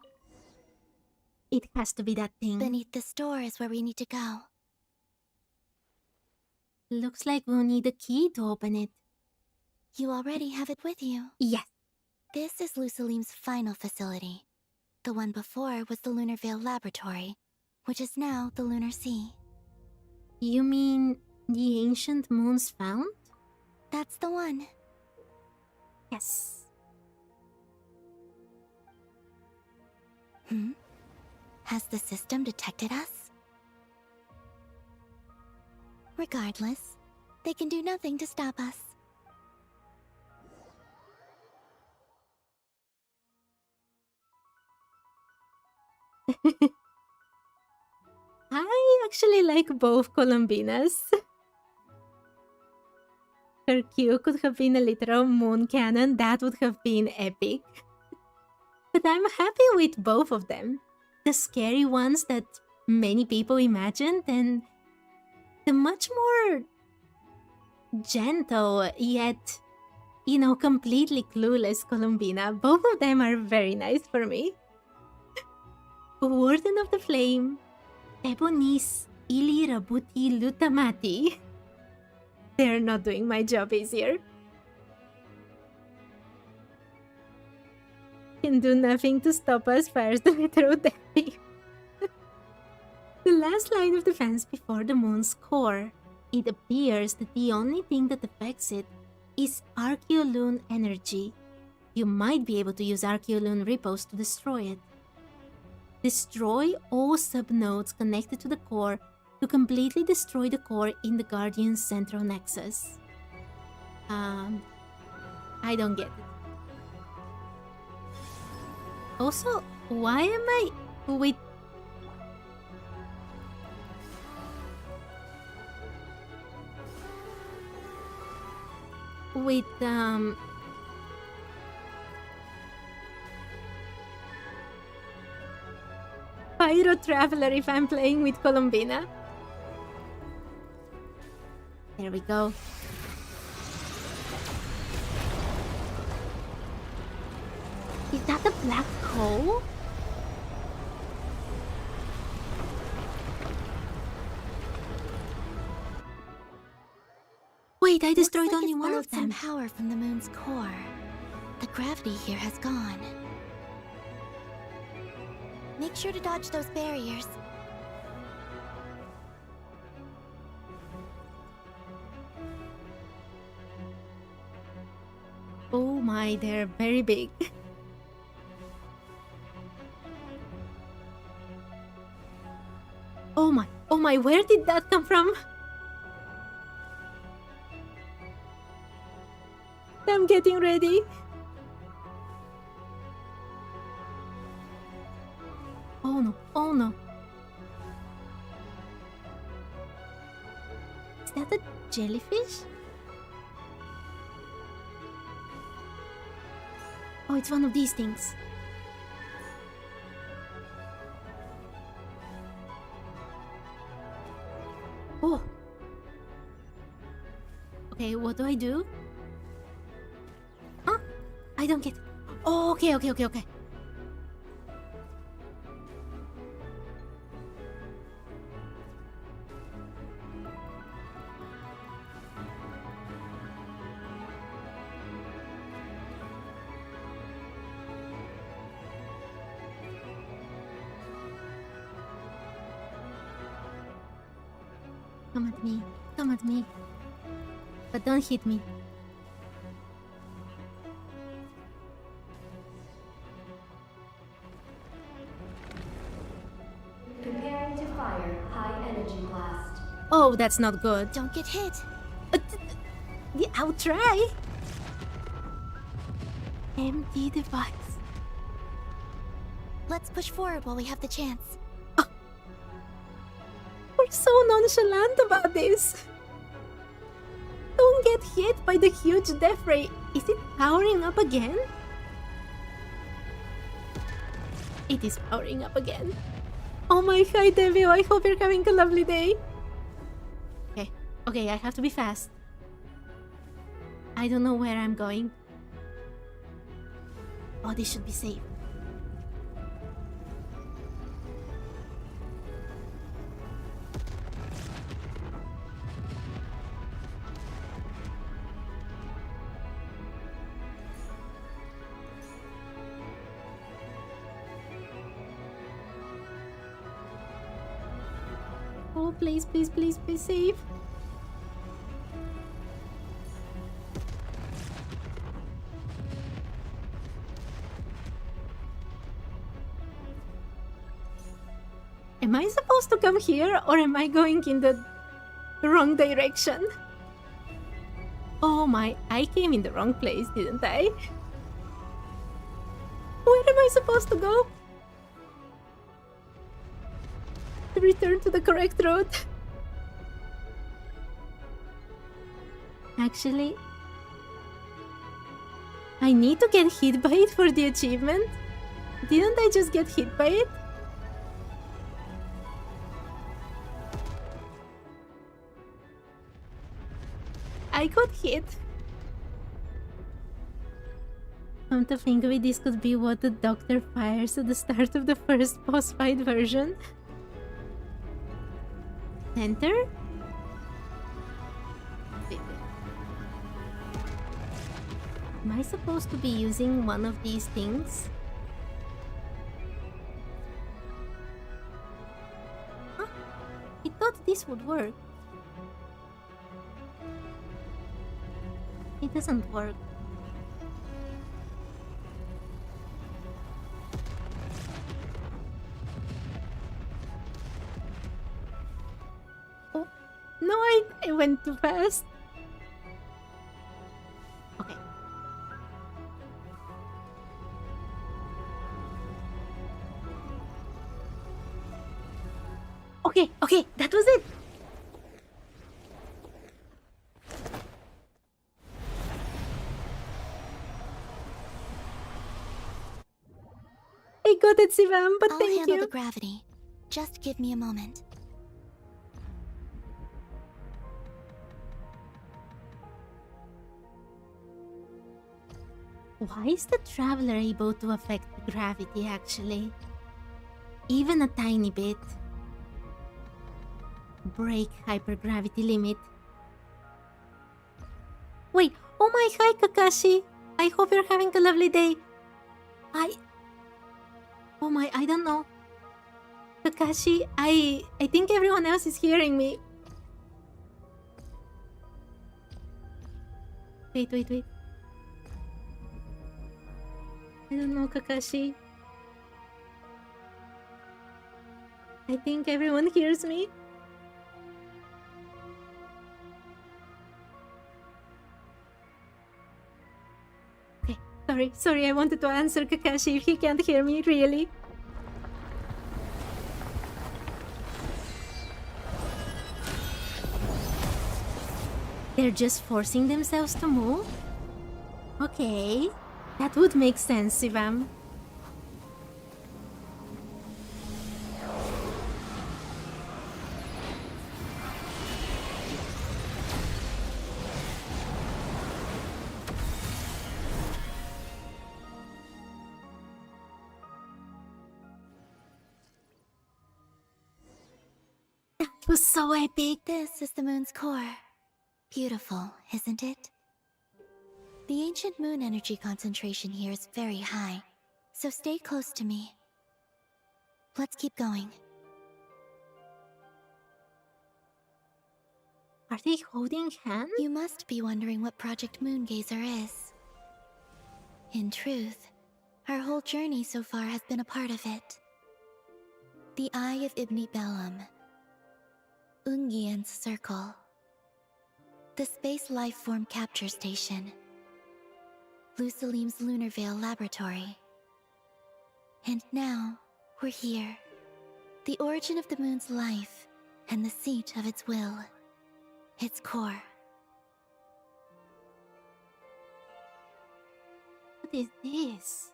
Speaker 1: It has to be that thing.
Speaker 4: Beneath this door is where we need to go.
Speaker 1: Looks like we'll need a key to open it.
Speaker 4: You already have it with you.
Speaker 1: Yes.
Speaker 4: This is Lucilim's final facility. The one before was the Lunar Veil Laboratory, which is now the Lunar Sea.
Speaker 1: You mean the ancient moon's found?
Speaker 4: That's the one.
Speaker 1: Yes.
Speaker 4: Has the system detected us? Regardless, they can do nothing to stop us.
Speaker 1: actually like both Columbinas. Her Q could have been a literal moon cannon, that would have been epic. But I'm happy with both of them. The scary ones that many people imagined, and the much more gentle yet, completely clueless Columbina. Both of them are very nice for me. Warden of the Flame, Ebonis Ili Rabuti Lutamati. They're not doing my job easier. Can do nothing to stop us, fires the literal Debbie. The last line of defense before the moon's core. It appears that the only thing that affects it is Archeolune energy. You might be able to use Archeolune repos to destroy it. Destroy all subnodes connected to the core to completely destroy the core in the Guardian's central nexus. I don't get it. Also, why am I with... Pyro Traveler if I'm playing with Columbina? There we go. Is that a black hole? Wait, I destroyed only one of them.
Speaker 4: Some power from the moon's core. The gravity here has gone. Make sure to dodge those barriers.
Speaker 1: Oh my, they're very big. Oh my, where did that come from? I'm getting ready. Oh no, oh no. Is that a jellyfish? Oh, it's one of these things. Oh. Okay, what do I do? Huh? I don't get it. Oh, okay. Come at me. But don't hit me.
Speaker 6: Preparing to fire high energy blast.
Speaker 1: Oh, that's not good.
Speaker 4: Don't get hit.
Speaker 1: Yeah, I'll try. Empty device.
Speaker 4: Let's push forward while we have the chance.
Speaker 1: We're so nonchalant about this. Don't get hit by the huge death ray. Is it powering up again? It is powering up again. Oh my, hi Devil, I hope you're having a lovely day. Okay, I have to be fast. I don't know where I'm going. Oh, this should be safe. Oh, please, be safe. Am I supposed to come here, or am I going in the wrong direction? Oh my, I came in the wrong place, didn't I? Where am I supposed to go? to return to the correct road. Actually, I need to get hit by it for the achievement. Didn't I just get hit by it? I got hit. Come to think of it, this could be what the doctor fires at the start of the first boss fight version. Enter? Wait. Am I supposed to be using one of these things? Huh? I thought this would work. It doesn't work. Oh, no, I went too fast. Okay. Okay, that was it. I got it, Sivam, but
Speaker 4: I'll
Speaker 1: thank
Speaker 4: handle
Speaker 1: you.
Speaker 4: the gravity. Just give me a moment.
Speaker 1: Why is the traveler able to affect gravity actually? Even a tiny bit. Break hypergravity limit. Wait, oh my, hi Kakashi. I hope you're having a lovely day. Oh my, I don't know. Kakashi, I think everyone else is hearing me. Wait. I don't know, Kakashi. I think everyone hears me. Okay, sorry, I wanted to answer Kakashi if he can't hear me, really. They're just forcing themselves to move? Okay, that would make sense, Sivam. That was so epic.
Speaker 4: This is the moon's core. Beautiful, isn't it? The ancient moon energy concentration here is very high, so stay close to me. Let's keep going.
Speaker 1: Are they holding hands?
Speaker 4: You must be wondering what Project Moongazer is. In truth, our whole journey so far has been a part of it. The Eye of Ibni Bellum, Ungian's Circle, the Space Lifeform Capture Station, Lusalim's Lunar Veil Laboratory. And now, we're here. The origin of the moon's life, and the seat of its will. Its core.
Speaker 1: What is this?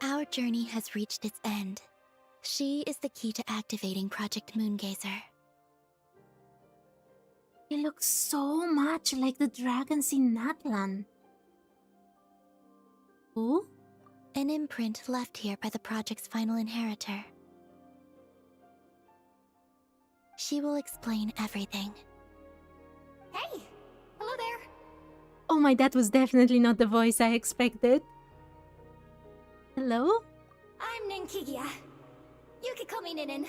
Speaker 4: Our journey has reached its end. She is the key to activating Project Moongazer.
Speaker 1: It looks so much like the dragons in Natlan. Who?
Speaker 4: An imprint left here by the project's final inheritor. She will explain everything.
Speaker 3: Hey! Hello there!
Speaker 1: Oh my, that was definitely not the voice I expected. Hello?
Speaker 3: I'm Ninkigia. You could call me Ninin.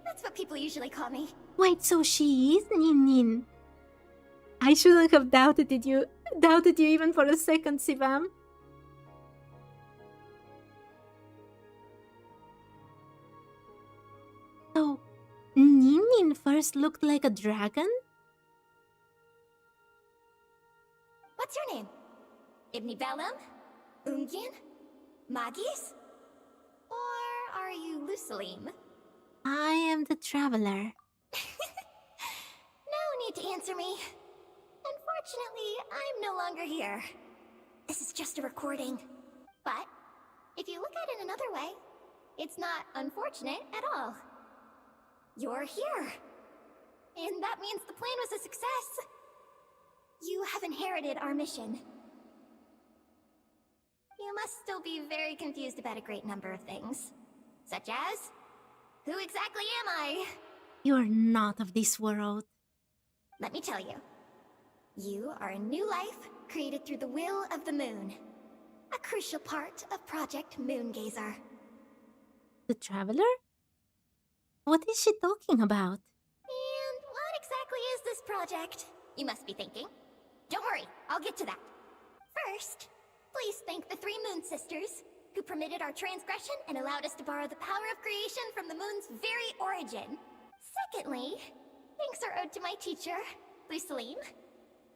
Speaker 3: That's what people usually call me.
Speaker 1: Wait, so she is Nin Nin. I shouldn't have doubted you even for a second, Sivam. So, Nin Nin first looked like a dragon?
Speaker 3: What's your name? Ibni Bellum? Ungin? Magis?
Speaker 5: are you, Luceline?
Speaker 1: I am the traveler.
Speaker 5: No need to answer me. Unfortunately, I'm no longer here. This is just a recording. But, if you look at it another way, it's not unfortunate at all. You're here. And that means the plan was a success. You have inherited our mission. You must still be very confused about a great number of things. Such as, who exactly am I?
Speaker 1: You are not of this world.
Speaker 5: Let me tell you. You are a new life created through the will of the moon. A crucial part of Project Moongazer.
Speaker 1: The traveler? What is she talking about?
Speaker 5: And what exactly is this project? You must be thinking. Don't worry, I'll get to that. First, please thank the 3 Moon Sisters, who permitted our transgression and allowed us to borrow the power of creation from the moon's very origin. Secondly, thanks are owed to my teacher, Luceline.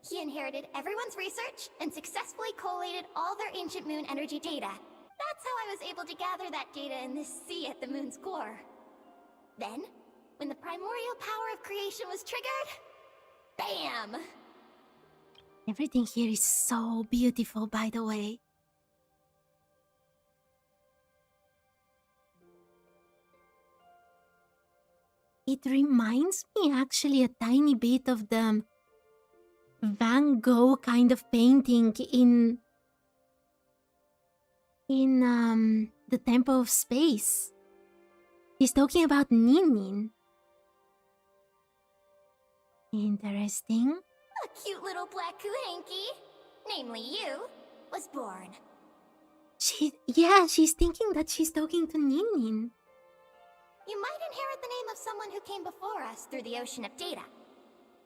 Speaker 5: He inherited everyone's research and successfully collated all their ancient moon energy data. That's how I was able to gather that data in this sea at the moon's core. Then, when the primordial power of creation was triggered, bam!
Speaker 1: Everything here is so beautiful, by the way. It reminds me actually a tiny bit of the Van Gogh kind of painting in the Temple of Space. He's talking about Nin. Interesting.
Speaker 5: A cute little black Kuhanky, namely you, was born.
Speaker 1: She's thinking that she's talking to Nin.
Speaker 5: You might inherit the name of someone who came before us through the ocean of data.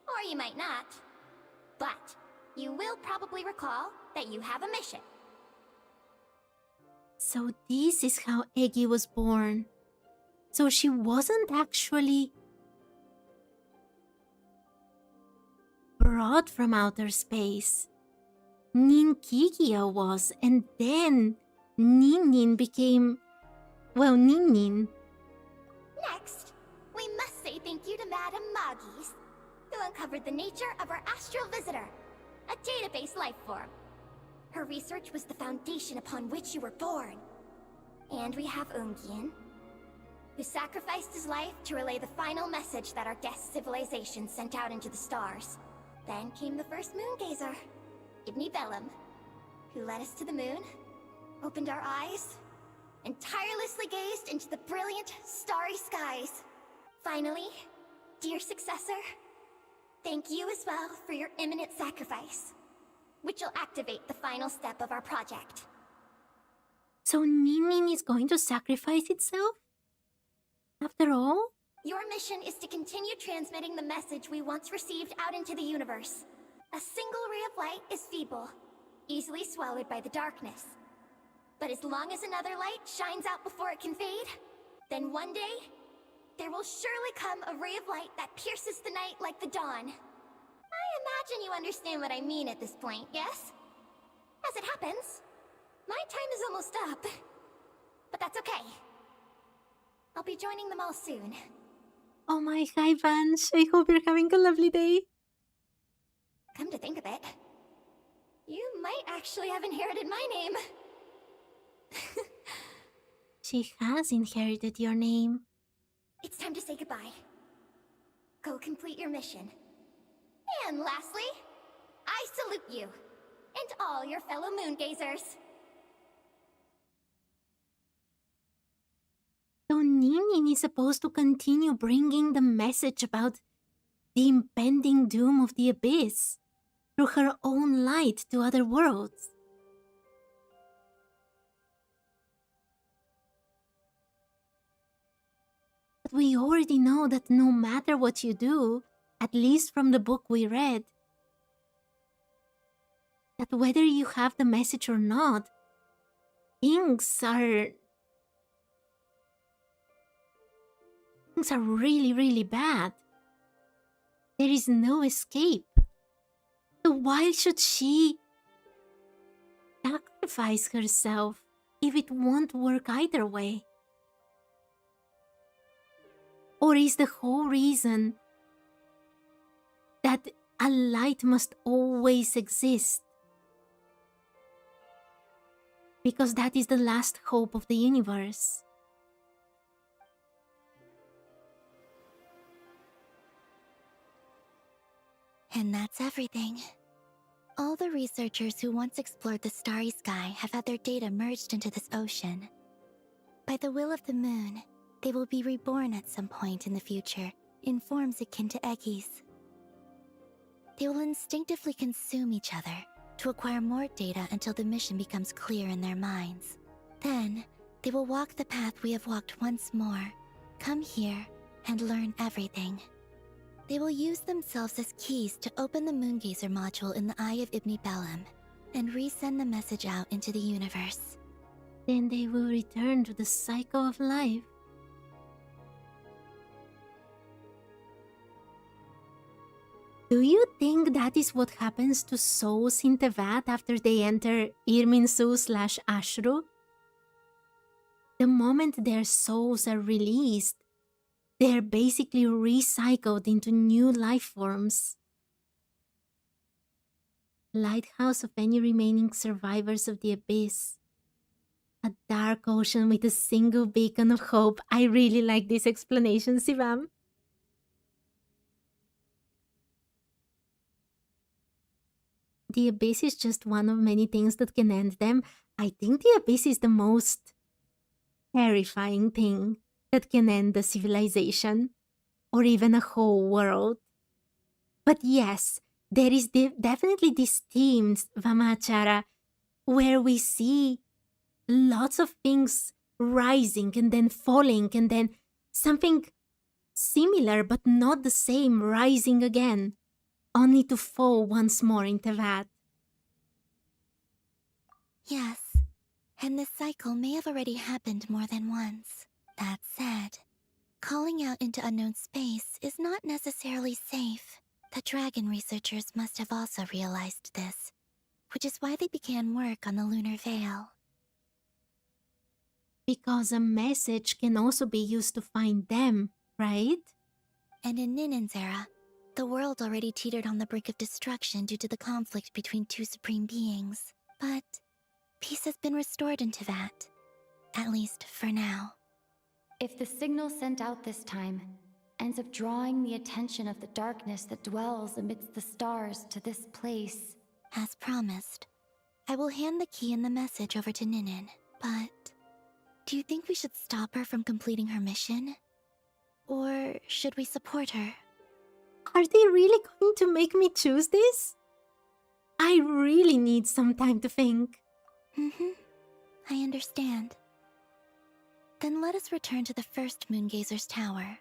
Speaker 5: Or you might not. But you will probably recall that you have a mission.
Speaker 1: So this is how Eggy was born. So she wasn't actually brought from outer space. Ninkigia was, and then Nin became, well, Nin.
Speaker 5: Next, we must say thank you to Madame Magis, who uncovered the nature of our astral visitor, a database life form. Her research was the foundation upon which you were born. And we have Ungian, who sacrificed his life to relay the final message that our guest civilization sent out into the stars. Then came the first Moongazer, Ibni Bellum, who led us to the moon, opened our eyes, and tirelessly gazed into the brilliant, starry skies. Finally, dear successor, thank you as well for your imminent sacrifice, which will activate the final step of our project.
Speaker 1: So Nin is going to sacrifice itself? After all?
Speaker 5: Your mission is to continue transmitting the message we once received out into the universe. A single ray of light is feeble, easily swallowed by the darkness. But as long as another light shines out before it can fade, then one day, there will surely come a ray of light that pierces the night like the dawn. I imagine you understand what I mean at this point, yes? As it happens, my time is almost up. But that's okay. I'll be joining them all soon.
Speaker 1: Oh my, hi Vance. I hope you're having a lovely day.
Speaker 5: Come to think of it, you might actually have inherited my name.
Speaker 1: She has inherited your name.
Speaker 5: It's time to say goodbye. Go complete your mission. And lastly, I salute you, and all your fellow Moongazers.
Speaker 1: So Nin is supposed to continue bringing the message about the impending doom of the Abyss through her own light to other worlds. But we already know that no matter what you do, at least from the book we read, that whether you have the message or not, things are really, really bad. There is no escape. So why should she sacrifice herself if it won't work either way? Or is the whole reason that a light must always exist? Because that is the last hope of the universe.
Speaker 4: And that's everything. All the researchers who once explored the starry sky have had their data merged into this ocean. By the will of the moon, they will be reborn at some point in the future in forms akin to eggies. They will instinctively consume each other to acquire more data until the mission becomes clear in their minds. Then, they will walk the path we have walked once more, come here, and learn everything. They will use themselves as keys to open the Moongazer module in the Eye of Ibn Bellum and resend the message out into the universe.
Speaker 1: Then they will return to the cycle of life. Do you think that is what happens to souls in Teyvat after they enter Irminsul/Ashru? The moment their souls are released, they are basically recycled into new life forms. Lighthouse of any remaining survivors of the abyss. A dark ocean with a single beacon of hope. I really like this explanation, Sivam. The abyss is just one of many things that can end them. I think the abyss is the most terrifying thing that can end a civilization or even a whole world. But yes, there is definitely these themes, Vamachara, where we see lots of things rising and then falling and then something similar but not the same rising again, only to fall once more in Teyvat.
Speaker 4: Yes, and this cycle may have already happened more than once. That said, calling out into unknown space is not necessarily safe. The dragon researchers must have also realized this, which is why they began work on the lunar veil.
Speaker 1: Because a message can also be used to find them, right?
Speaker 4: And in Ninen's era, the world already teetered on the brink of destruction due to the conflict between two supreme beings. But peace has been restored in Teyvat, at least for now.
Speaker 6: If the signal sent out this time ends up drawing the attention of the darkness that dwells amidst the stars to this place...
Speaker 4: As promised, I will hand the key and the message over to Ninen, but do you think we should stop her from completing her mission? Or should we support her?
Speaker 1: Are they really going to make me choose this? I really need some time to think.
Speaker 4: I understand. Then let us return to the first Moongazer's tower.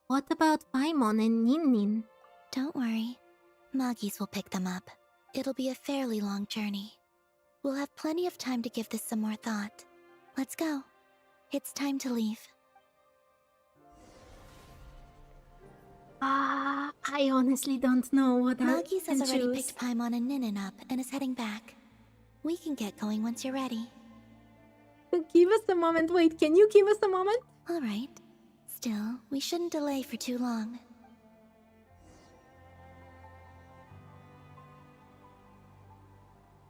Speaker 1: What about Paimon and Ninnin?
Speaker 4: Don't worry. Magis will pick them up. It'll be a fairly long journey. We'll have plenty of time to give this some more thought. Let's go. It's time to leave.
Speaker 1: I honestly don't know what
Speaker 4: Magis
Speaker 1: I
Speaker 4: has
Speaker 1: can
Speaker 4: already
Speaker 1: choose.
Speaker 4: picked Paimon and Ninin up and is heading back. We can get going once you're ready.
Speaker 1: Give us a moment. Wait, can you give us a moment?
Speaker 4: All right. Still, we shouldn't delay for too long.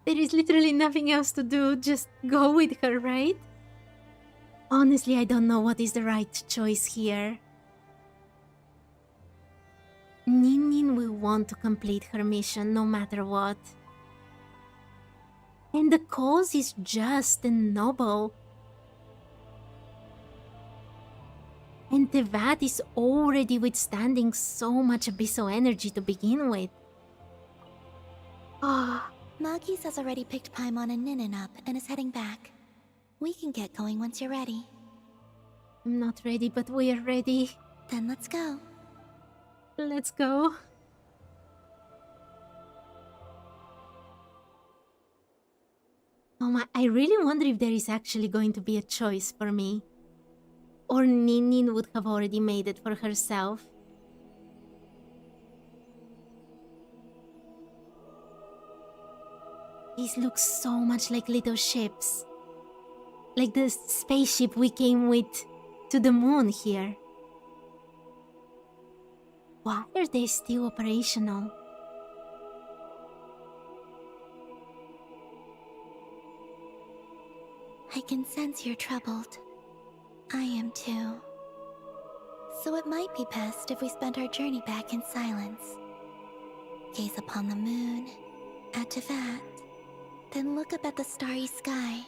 Speaker 1: There is literally nothing else to do. Just go with her, right? Honestly, I don't know what is the right choice here. Ninnin will want to complete her mission no matter what. And the cause is just and noble. And Teyvat is already withstanding so much abyssal energy to begin with.
Speaker 4: Magis has already picked Paimon and Ninin up and is heading back. We can get going once you're ready.
Speaker 1: I'm not ready, but we're ready.
Speaker 4: Then let's go.
Speaker 1: Let's go. Oh my, I really wonder if there is actually going to be a choice for me. Or Ninnin would have already made it for herself. These look so much like little ships. Like the spaceship we came with to the moon here. Why are they still operational?
Speaker 4: I can sense you're troubled. I am too. So it might be best if we spend our journey back in silence. Gaze upon the moon, at Teyvat, then look up at the starry sky.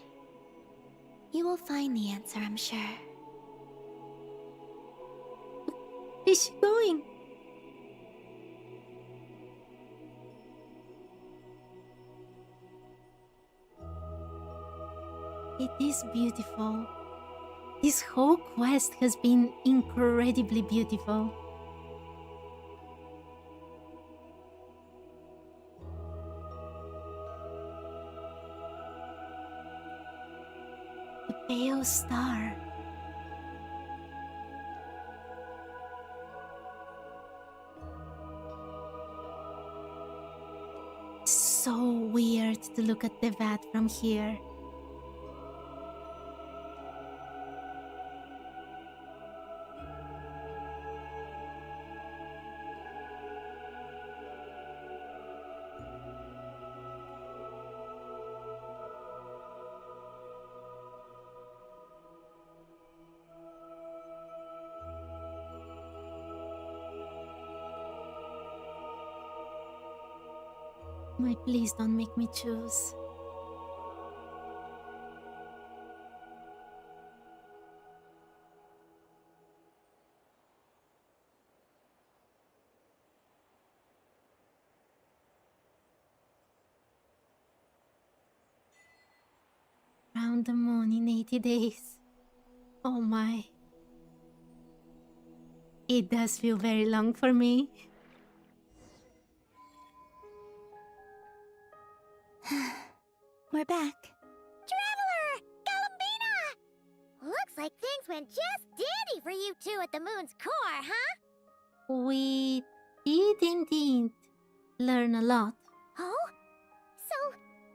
Speaker 4: You will find the answer, I'm sure.
Speaker 1: Is she going? It is beautiful. This whole quest has been incredibly beautiful. The pale star. So weird to look at Teyvat from here. My, please don't make me choose. Round the moon in 80 days. Oh my. It does feel very long for me.
Speaker 4: We're back.
Speaker 3: Traveler! Galambina! Looks like things went just dandy for you two at the moon's core, huh?
Speaker 1: We did indeed learn a lot.
Speaker 3: Oh? So,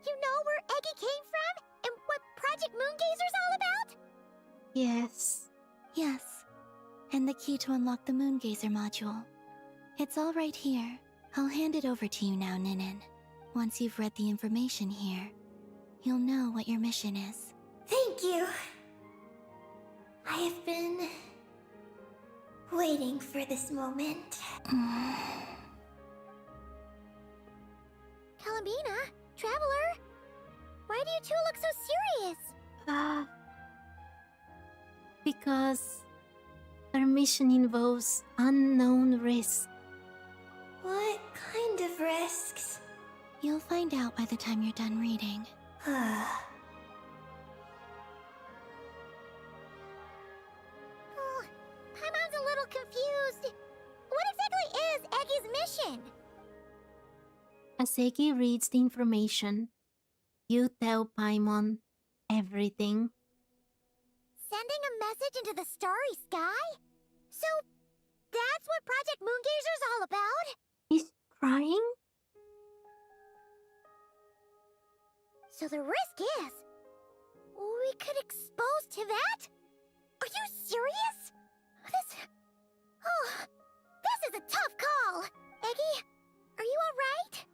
Speaker 3: you know where Eggy came from? And what Project Moongazer's all about?
Speaker 1: Yes.
Speaker 4: Yes. And the key to unlock the Moongazer module. It's all right here. I'll hand it over to you now, Ninin. Once you've read the information here, you'll know what your mission is.
Speaker 5: Thank you. I have been waiting for this moment.
Speaker 3: Galambina? Traveler? Why do you two look so serious?
Speaker 1: Because our mission involves unknown risk.
Speaker 5: What kind of risks?
Speaker 4: You'll find out by the time you're done reading.
Speaker 3: Oh, Paimon's a little confused. What exactly is Eggy's mission?
Speaker 1: As Egi reads the information, you tell Paimon everything.
Speaker 3: Sending a message into the starry sky? So, that's what Project Moongazer's all about?
Speaker 1: Is crying?
Speaker 3: So the risk is... we could expose Teyvat? Are you serious? This is a tough call! Eggy, are you alright?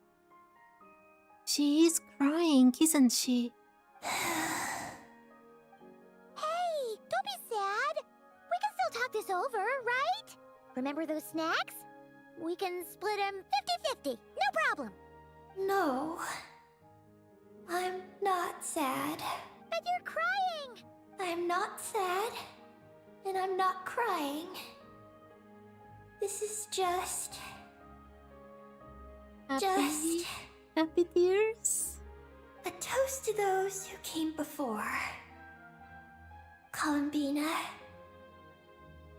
Speaker 1: She is crying, isn't she?
Speaker 3: Hey, don't be sad. We can still talk this over, right? Remember those snacks? We can split them 50-50, no problem.
Speaker 5: No. I'm not sad.
Speaker 3: But you're crying!
Speaker 5: I'm not sad. And I'm not crying. This is just...
Speaker 1: Happy tears?
Speaker 5: a toast to those who came before. Galambina,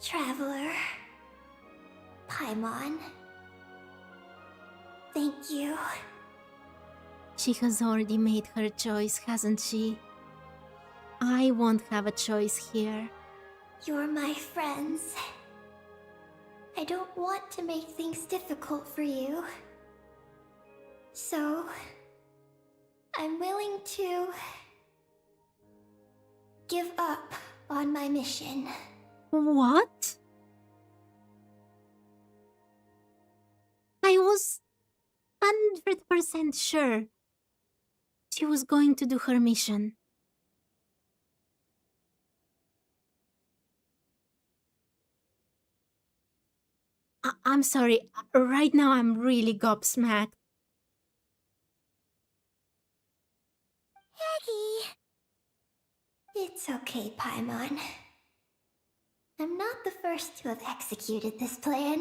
Speaker 5: Traveler, Paimon. Thank you.
Speaker 1: She has already made her choice, hasn't she? I won't have a choice here.
Speaker 5: You're my friends. I don't want to make things difficult for you. So, I'm willing to give up on my mission.
Speaker 1: What? was 100% sure she was going to do her mission. I'm sorry, right now I'm really gobsmacked.
Speaker 5: Aggie! It's okay, Paimon. I'm not the first to have executed this plan.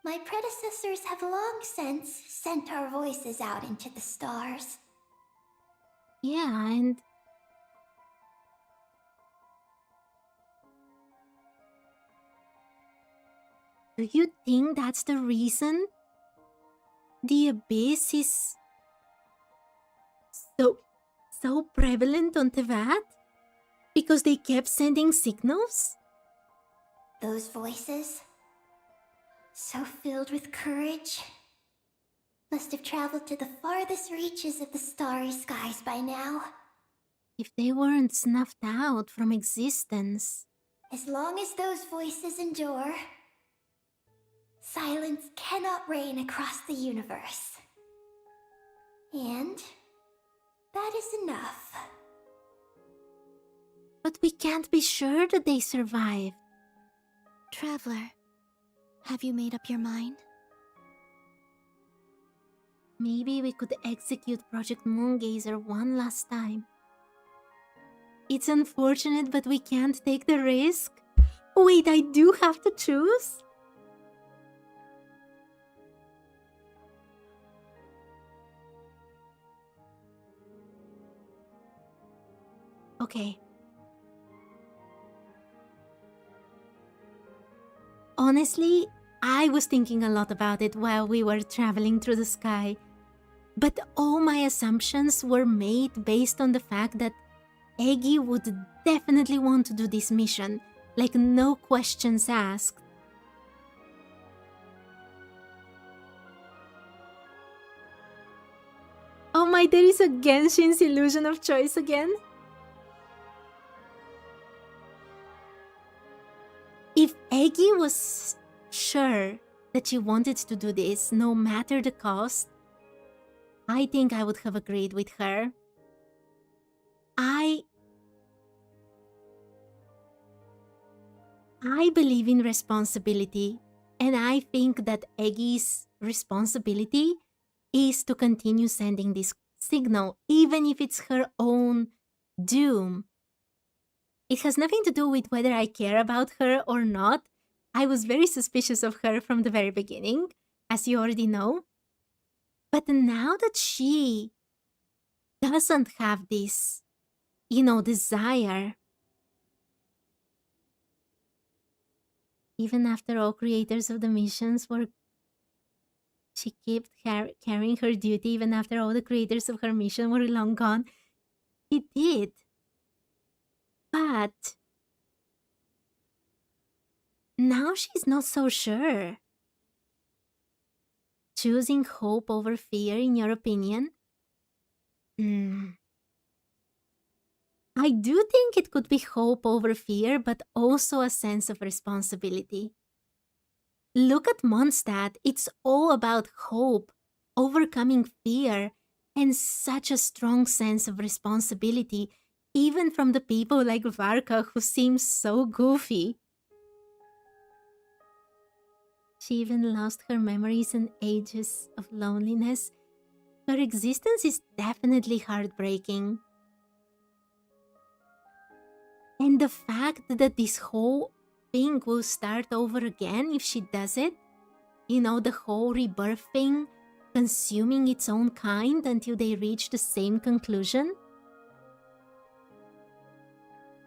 Speaker 5: My predecessors have long since sent our voices out into the stars.
Speaker 1: Yeah, and do you think that's the reason the abyss is so prevalent on Teyvat? Because they kept sending signals?
Speaker 5: Those voices, so filled with courage, must have traveled to the farthest reaches of the starry skies by now.
Speaker 1: If they weren't snuffed out from existence.
Speaker 5: As long as those voices endure, silence cannot reign across the universe. And that is enough.
Speaker 1: But we can't be sure that they survive.
Speaker 4: Traveler, have you made up your mind?
Speaker 1: Maybe we could execute Project Moongazer one last time. It's unfortunate, but we can't take the risk. Wait, I do have to choose? Okay. Honestly, I was thinking a lot about it while we were traveling through the sky. But all my assumptions were made based on the fact that Eggy would definitely want to do this mission, like no questions asked. Oh my, there is a Genshin's illusion of choice again? If Eggy was sure that she wanted to do this, no matter the cost, I think I would have agreed with her. I believe in responsibility, and I think that Eggy's responsibility is to continue sending this signal, even if it's her own doom. It has nothing to do with whether I care about her or not. I was very suspicious of her from the very beginning, as you already know. But now that she doesn't have this, desire, even after all creators of the missions were, she kept carrying her duty even after all the creators of her mission were long gone. It did. But now she's not so sure. Choosing hope over fear, in your opinion? I do think it could be hope over fear, but also a sense of responsibility. Look at Mondstadt. It's all about hope, overcoming fear, and such a strong sense of responsibility, even from the people like Varka, who seems so goofy. She even lost her memories and ages of loneliness. Her existence is definitely heartbreaking. And the fact that this whole thing will start over again if she does it, the whole rebirth thing, consuming its own kind until they reach the same conclusion.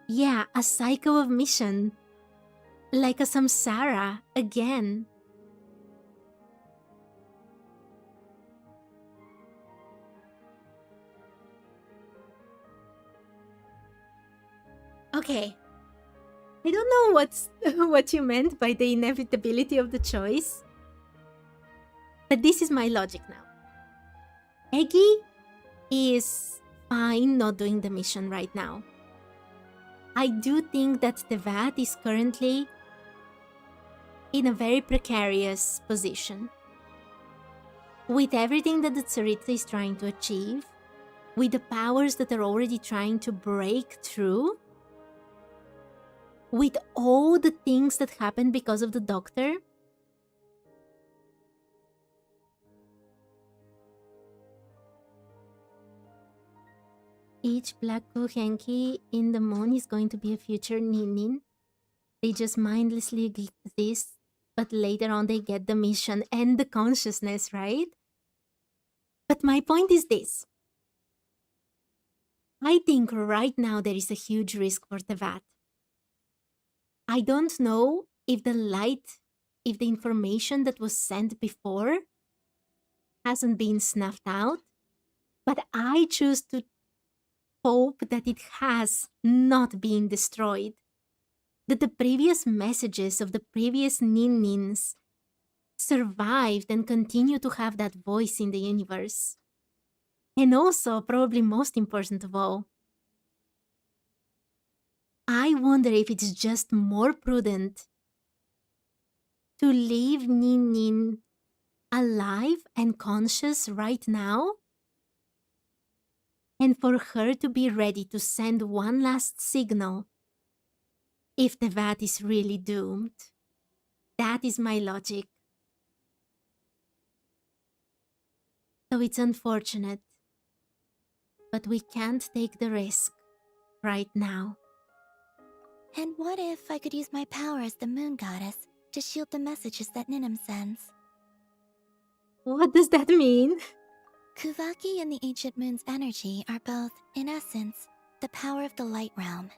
Speaker 1: Yeah, a cycle of mission. Like a samsara again. Okay. I don't know what you meant by the inevitability of the choice. But this is my logic now. Eggy is fine not doing the mission right now. I do think that Teyvat is currently in a very precarious position. With everything that the Tsaritsa is trying to achieve, with the powers that are already trying to break through, with all the things that happened because of the doctor, each black Kuhenki in the moon is going to be a future Ninin. They just mindlessly exist, but later on they get the mission and the consciousness, right? But my point is this. I think right now there is a huge risk for Teyvat. I don't know if if the information that was sent before hasn't been snuffed out, but I choose to hope that it has not been destroyed. That the previous messages of the previous Ninins survived and continue to have that voice in the universe. And also, probably most important of all, I wonder if it's just more prudent to leave Nin alive and conscious right now, and for her to be ready to send one last signal if Teyvat is really doomed. That is my logic. So it's unfortunate, but we can't take the risk right now.
Speaker 4: And what if I could use my power as the moon goddess to shield the messages that Ninum sends?
Speaker 1: What does that mean?
Speaker 4: Kuvaki and the ancient moon's energy are both, in essence, the power of the light realm.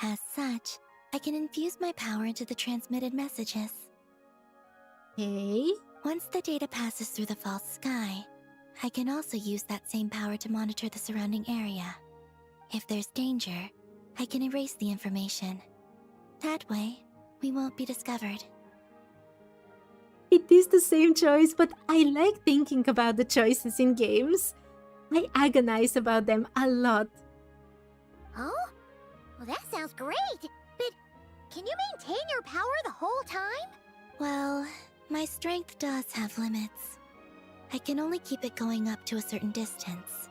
Speaker 4: As such, I can infuse my power into the transmitted messages.
Speaker 1: Okay.
Speaker 4: Once the data passes through the false sky, I can also use that same power to monitor the surrounding area. If there's danger, I can erase the information. That way, we won't be discovered.
Speaker 1: It is the same choice, but I like thinking about the choices in games. I agonize about them a lot.
Speaker 3: Oh? Well, that sounds great! But can you maintain your power the whole time?
Speaker 4: Well, my strength does have limits. I can only keep it going up to a certain distance.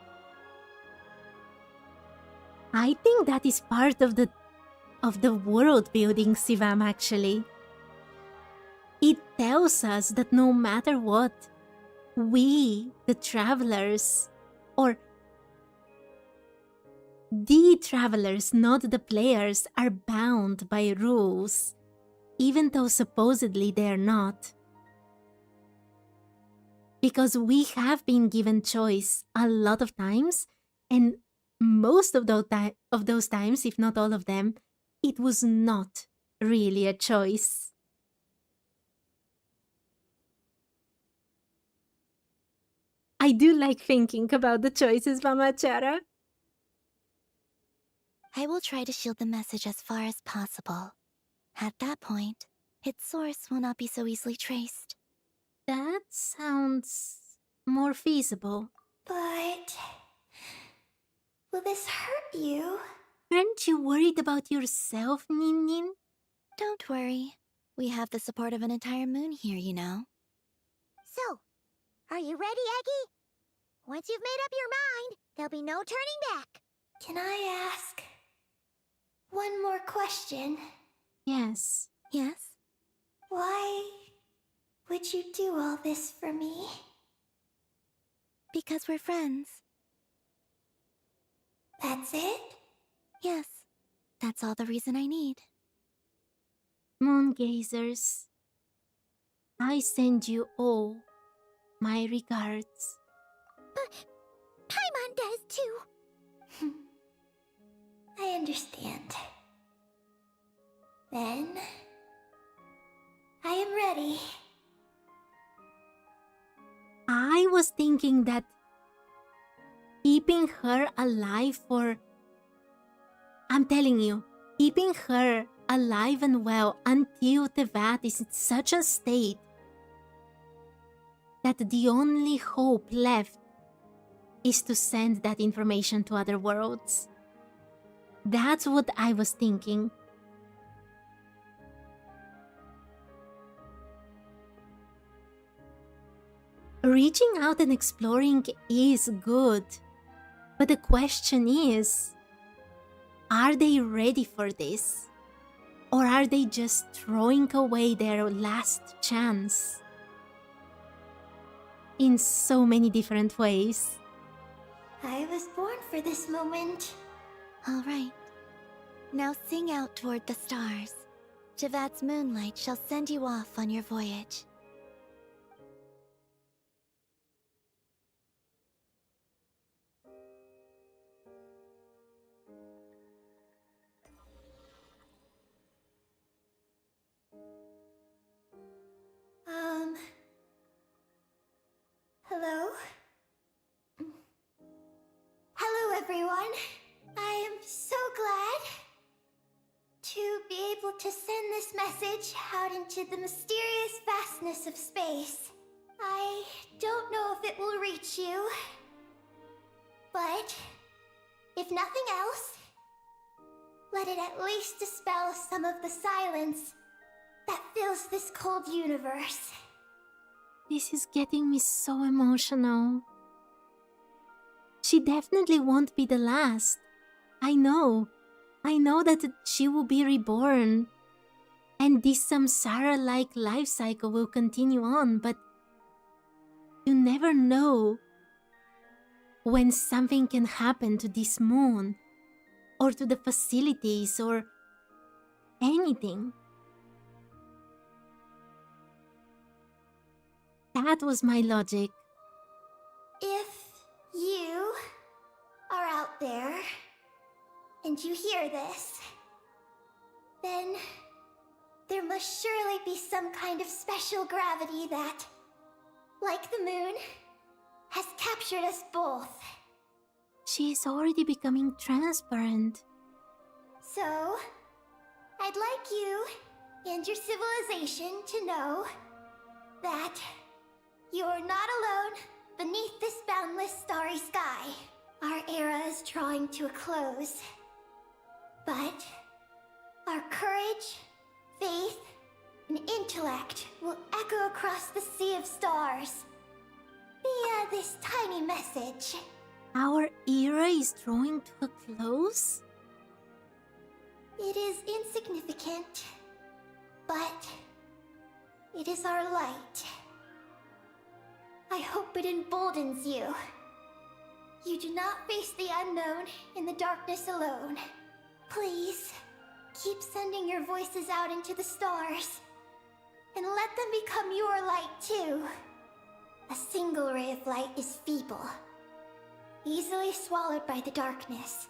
Speaker 1: I think that is part of the world building, Sivam, actually. It tells us that no matter what, we, the travelers, or the travelers, not the players, are bound by rules, even though supposedly they are not. Because we have been given choice a lot of times, and most of those times, if not all of them, it was not really a choice. I do like thinking about the choices, Mamachara.
Speaker 4: I will try to shield the message as far as possible. At that point, its source will not be so easily traced.
Speaker 1: That sounds more feasible.
Speaker 5: But... will this hurt you?
Speaker 1: Aren't you worried about yourself, Nin?
Speaker 4: Don't worry. We have the support of an entire moon here, you know.
Speaker 3: So, are you ready, Eggie? Once you've made up your mind, there'll be no turning back.
Speaker 5: Can I ask one more question?
Speaker 1: Yes.
Speaker 4: Yes?
Speaker 5: Why would you do all this for me?
Speaker 4: Because we're friends.
Speaker 5: That's it?
Speaker 4: Yes. That's all the reason I need.
Speaker 1: Moon gazers, I send you all my regards.
Speaker 3: But Paimon does too.
Speaker 5: I understand. Then... I am ready.
Speaker 1: I was thinking that keeping her alive for... I'm telling you, keeping her alive and well until Teyvat is in such a state that the only hope left is to send that information to other worlds. That's what I was thinking. Reaching out and exploring is good. But the question is, are they ready for this? Or are they just throwing away their last chance? In so many different ways.
Speaker 5: I was born for this moment.
Speaker 4: All right. Now sing out toward the stars. Teyvat's moonlight shall send you off on your voyage.
Speaker 5: Hello? Hello, everyone. I am so glad to be able to send this message out into the mysterious vastness of space. I don't know if it will reach you, but if nothing else, let it at least dispel some of the silence that fills this cold universe.
Speaker 1: This is getting me so emotional. She definitely won't be the last. I know that she will be reborn. And this samsara-like life cycle will continue on, but you never know when something can happen to this moon, or to the facilities, or anything. That was my logic.
Speaker 5: If you are out there and you hear this, then there must surely be some kind of special gravity that, like the moon, has captured us both.
Speaker 1: She is already becoming transparent.
Speaker 5: So, I'd like you and your civilization to know that you're not alone beneath this boundless starry sky. Our era is drawing to a close. But our courage, faith, and intellect will echo across the sea of stars via this tiny message.
Speaker 1: Our era is drawing to a close?
Speaker 5: It is insignificant, but it is our light. I hope it emboldens you. You do not face the unknown in the darkness alone. Please, keep sending your voices out into the stars, and let them become your light too. A single ray of light is feeble, easily swallowed by the darkness.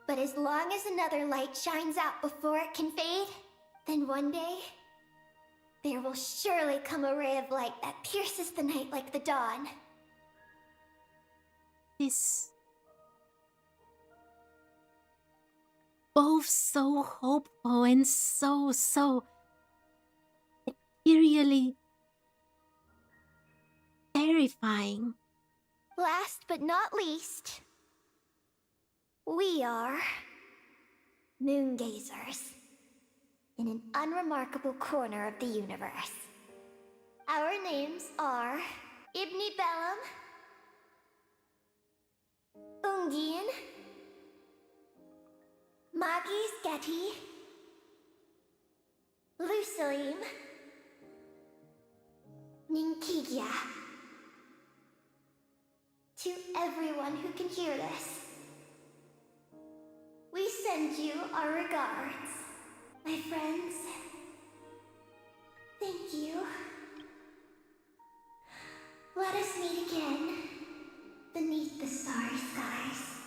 Speaker 5: But as long as another light shines out before it can fade, then one day, there will surely come a ray of light that pierces the night like the dawn.
Speaker 1: This... both so hopeful and so ethereally terrifying.
Speaker 5: Last but not least, we are moon gazers in an unremarkable corner of the universe. Our names are Ibni Bellum, Ungin, Magis Getty, Lusalim, Ninkigia. To everyone who can hear this, we send you our regards. My friends, thank you. Let us meet again beneath the starry skies.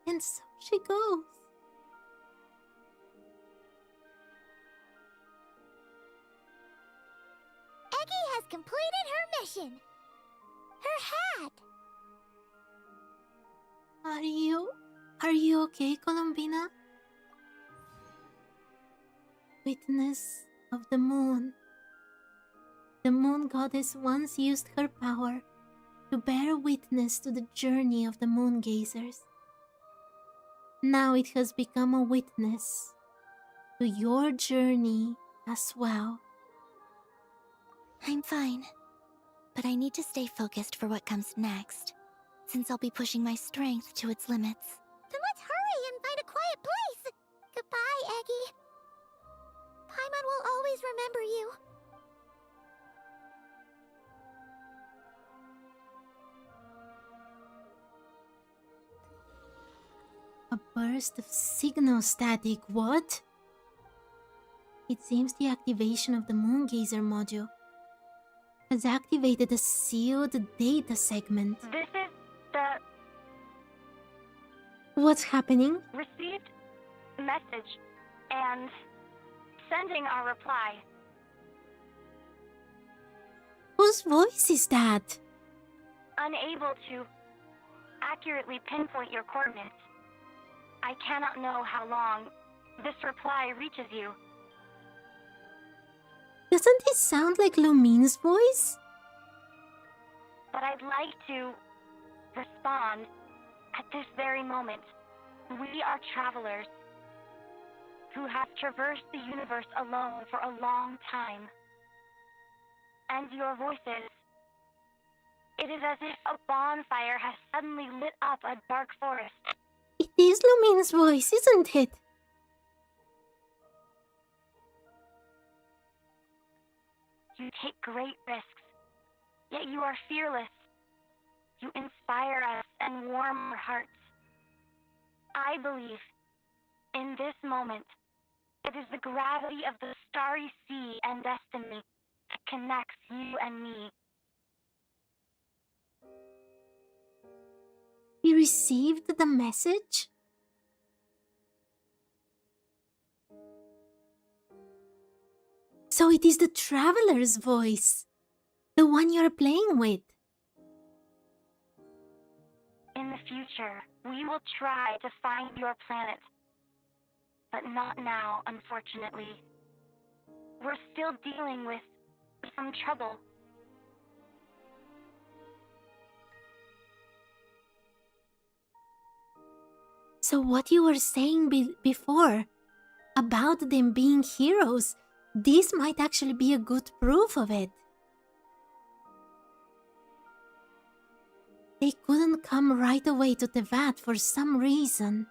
Speaker 1: And so she goes.
Speaker 3: Eggy has completed her mission. Her hat.
Speaker 1: Are you okay, Colombina? Witness of the moon. The moon goddess once used her power to bear witness to the journey of the moon gazers. Now it has become a witness to your journey as well.
Speaker 4: I'm fine. But I need to stay focused for what comes next, since I'll be pushing my strength to its limits.
Speaker 3: Then let's hurry and find a quiet place. Goodbye, Eggie. Paimon will always remember you.
Speaker 1: A burst of signal static, what? It seems the activation of the Moongazer module has activated a sealed data segment.
Speaker 7: This is the
Speaker 1: What's happening?
Speaker 7: received message and sending our reply.
Speaker 1: Whose voice is that?
Speaker 7: Unable to accurately pinpoint your coordinates. I cannot know how long this reply reaches you.
Speaker 1: Doesn't it sound like Lumine's voice?
Speaker 7: But I'd like to respond at this very moment. We are travelers who have traversed the universe alone for a long time. And your voices, it is as if a bonfire has suddenly lit up a dark forest.
Speaker 1: It is Lumine's voice, isn't it?
Speaker 7: You take great risks, yet you are fearless. You inspire us and warm our hearts. I believe, in this moment, it is the gravity of the starry sea and destiny that connects you and me.
Speaker 1: He received the message? So it is the Traveler's voice, the one you're playing with.
Speaker 7: In the future, we will try to find your planet. But not now, unfortunately. We're still dealing with some trouble.
Speaker 1: So what you were saying before about them being heroes, this might actually be a good proof of it. They couldn't come right away to Teyvat for some reason.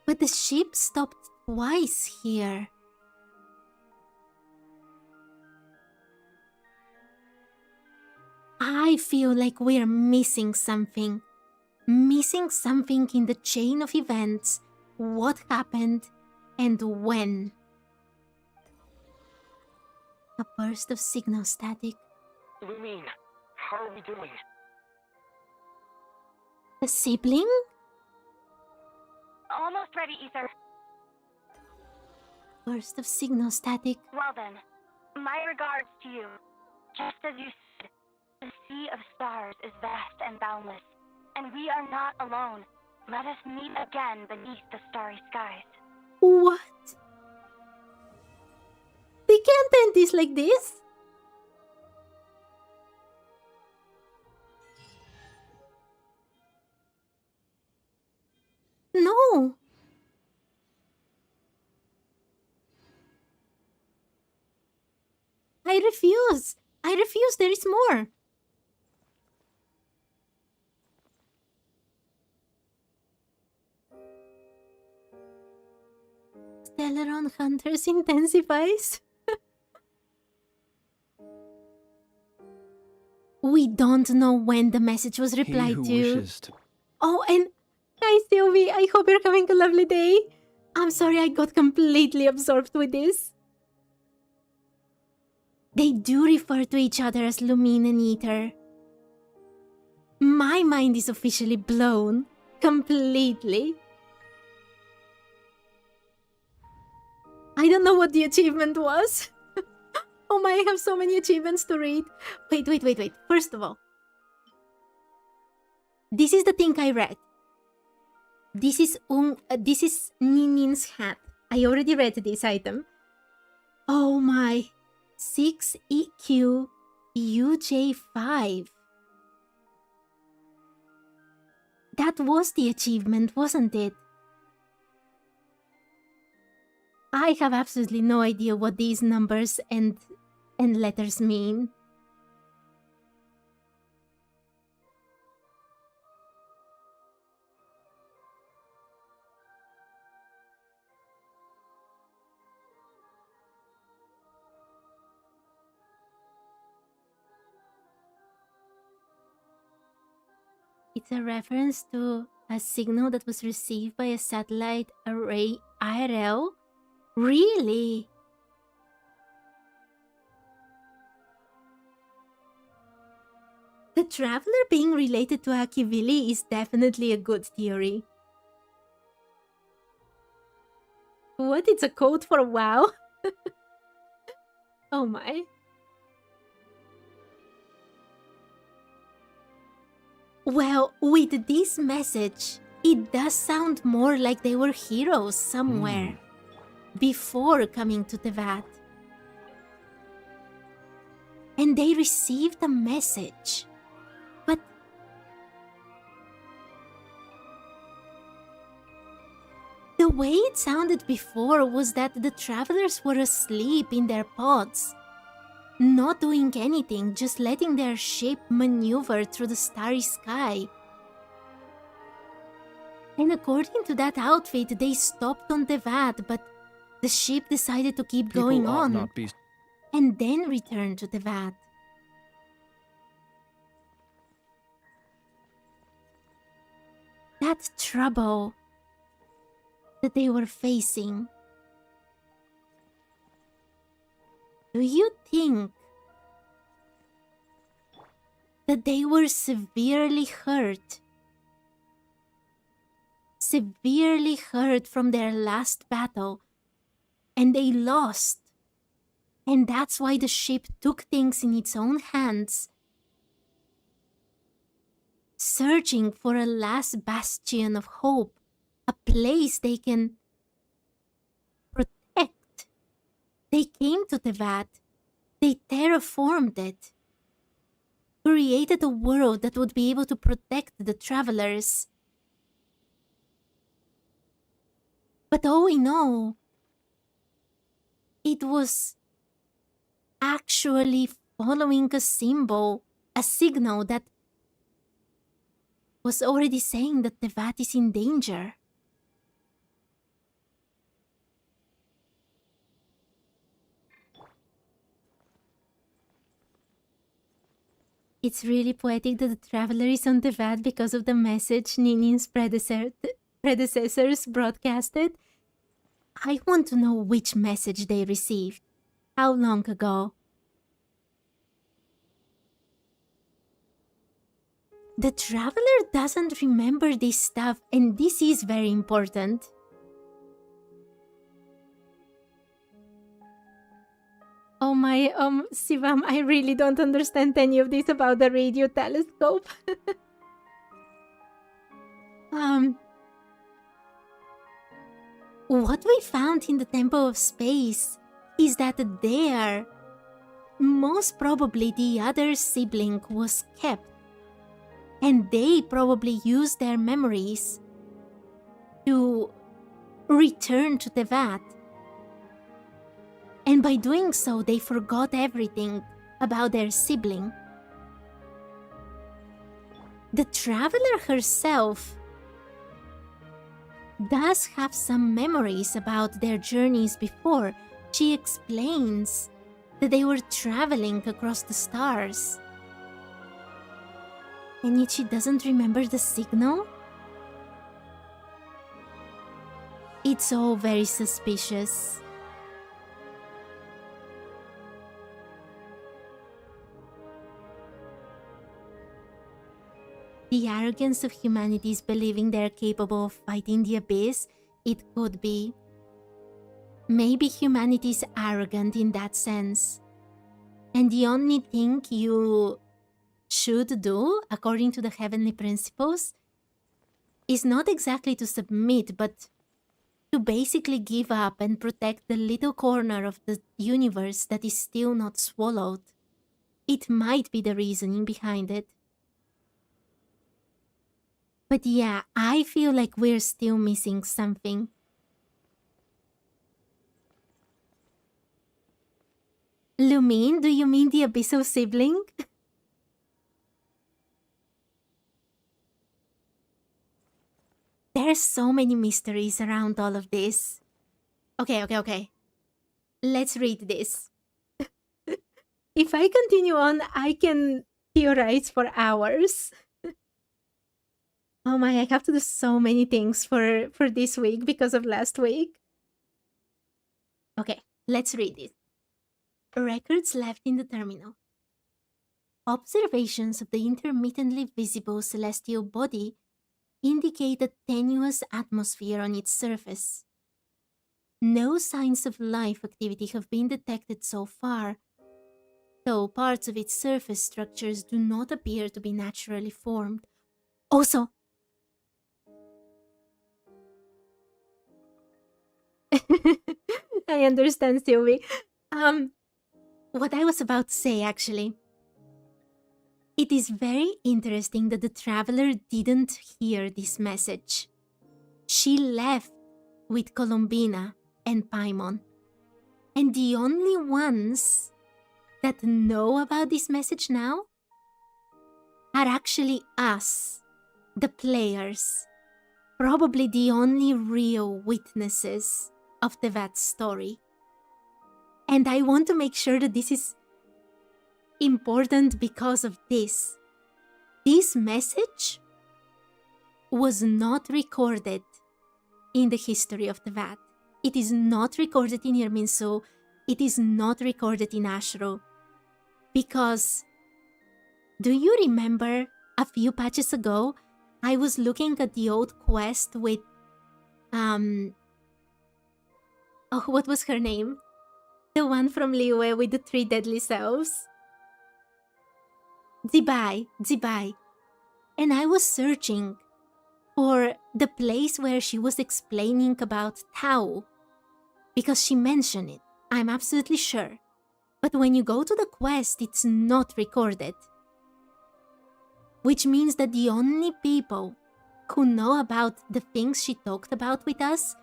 Speaker 1: But the ship stopped twice here. I feel like we're missing something. Missing something in the chain of events. What happened and when. A burst of signal static.
Speaker 8: Lumine, how are we doing?
Speaker 1: The sibling?
Speaker 7: Almost ready, Ether.
Speaker 1: Burst of signal static.
Speaker 7: Well then, my regards to you. Just as you said, the sea of stars is vast and boundless, and we are not alone. Let us meet again beneath the starry skies.
Speaker 1: What? They can't end this like this? No. I refuse. I refuse. There is more. Stellaron Hunters intensifies. We don't know when the message was
Speaker 2: He
Speaker 1: replied
Speaker 2: who
Speaker 1: to.
Speaker 2: wishes to
Speaker 1: Oh, and hi Sylvie, I hope you're having a lovely day. I'm sorry I got completely absorbed with this. They do refer to each other as Lumine and Ether. My mind is officially blown. Completely. I don't know what the achievement was. Oh my, I have so many achievements to read. Wait. First of all, this is the thing I read. This is Ninin's hat. I already read this item. Oh my. 6EQ UJ5. That was the achievement, wasn't it? I have absolutely no idea what these numbers and letters mean. It's a reference to a signal that was received by a satellite array IRL? Really? The traveler being related to Akivili is definitely a good theory. What? It's a code for WoW? Oh my. Well, with this message, it does sound more like they were heroes somewhere before coming to Teyvat. And they received a message. But the way it sounded before was that the travelers were asleep in their pods, not doing anything, just letting their ship maneuver through the starry sky. And according to that outfit, they stopped on Teyvat, but the ship decided to keep going
Speaker 2: People ought
Speaker 1: on
Speaker 2: not be
Speaker 1: and then return to Teyvat. That trouble that they were facing. Do you think that they were severely hurt? Severely hurt from their last battle, and they lost. And that's why the ship took things in its own hands, searching for a last bastion of hope, a place they can protect. They came to Teyvat, they terraformed it, created a world that would be able to protect the travelers. But all we know, it was actually following a symbol, a signal that was already saying that Teyvat is in danger. It's really poetic that the traveler is on Teyvat because of the message Ninin's predecessors broadcasted. I want to know which message they received. How long ago? The traveler doesn't remember this stuff, and this is very important. Oh my, Sivam, I really don't understand any of this about the radio telescope. What we found in the Temple of Space is that there, most probably the other sibling was kept, and they probably used their memories to return to Teyvat. And by doing so, they forgot everything about their sibling. The traveler herself does have some memories about their journeys before. She explains that they were traveling across the stars. And yet she doesn't remember the signal? It's all very suspicious. The arrogance of humanities believing they're capable of fighting the abyss, it could be. Maybe humanity's arrogant in that sense. And the only thing you should do, according to the heavenly principles, is not exactly to submit, but to basically give up and protect the little corner of the universe that is still not swallowed. It might be the reasoning behind it. But yeah, I feel like we're still missing something. Lumine, do you mean the Abysso sibling? There's so many mysteries around all of this. Okay. Let's read this. If I continue on, I can theorize for hours. Oh my, I have to do so many things for this week because of last week. Okay, let's read it. Records left in the terminal. Observations of the intermittently visible celestial body indicate a tenuous atmosphere on its surface. No signs of life activity have been detected so far, though parts of its surface structures do not appear to be naturally formed. Also, I understand, Sylvie. What I was about to say, actually. It is very interesting that the traveler didn't hear this message. She left with Colombina and Paimon. And the only ones that know about this message now are actually us, the players. Probably the only real witnesses of Teyvat's story. And I want to make sure that this is important because of this. This message was not recorded in the history of Teyvat. It is not recorded in Irminsul. It is not recorded in Ashro. Because, do you remember a few patches ago, I was looking at the old quest with, what was her name? The one from Liyue with the 3 deadly selves. Zibai. And I was searching for the place where she was explaining about Tao. Because she mentioned it, I'm absolutely sure. But when you go to the quest, it's not recorded. Which means that the only people who know about the things she talked about with us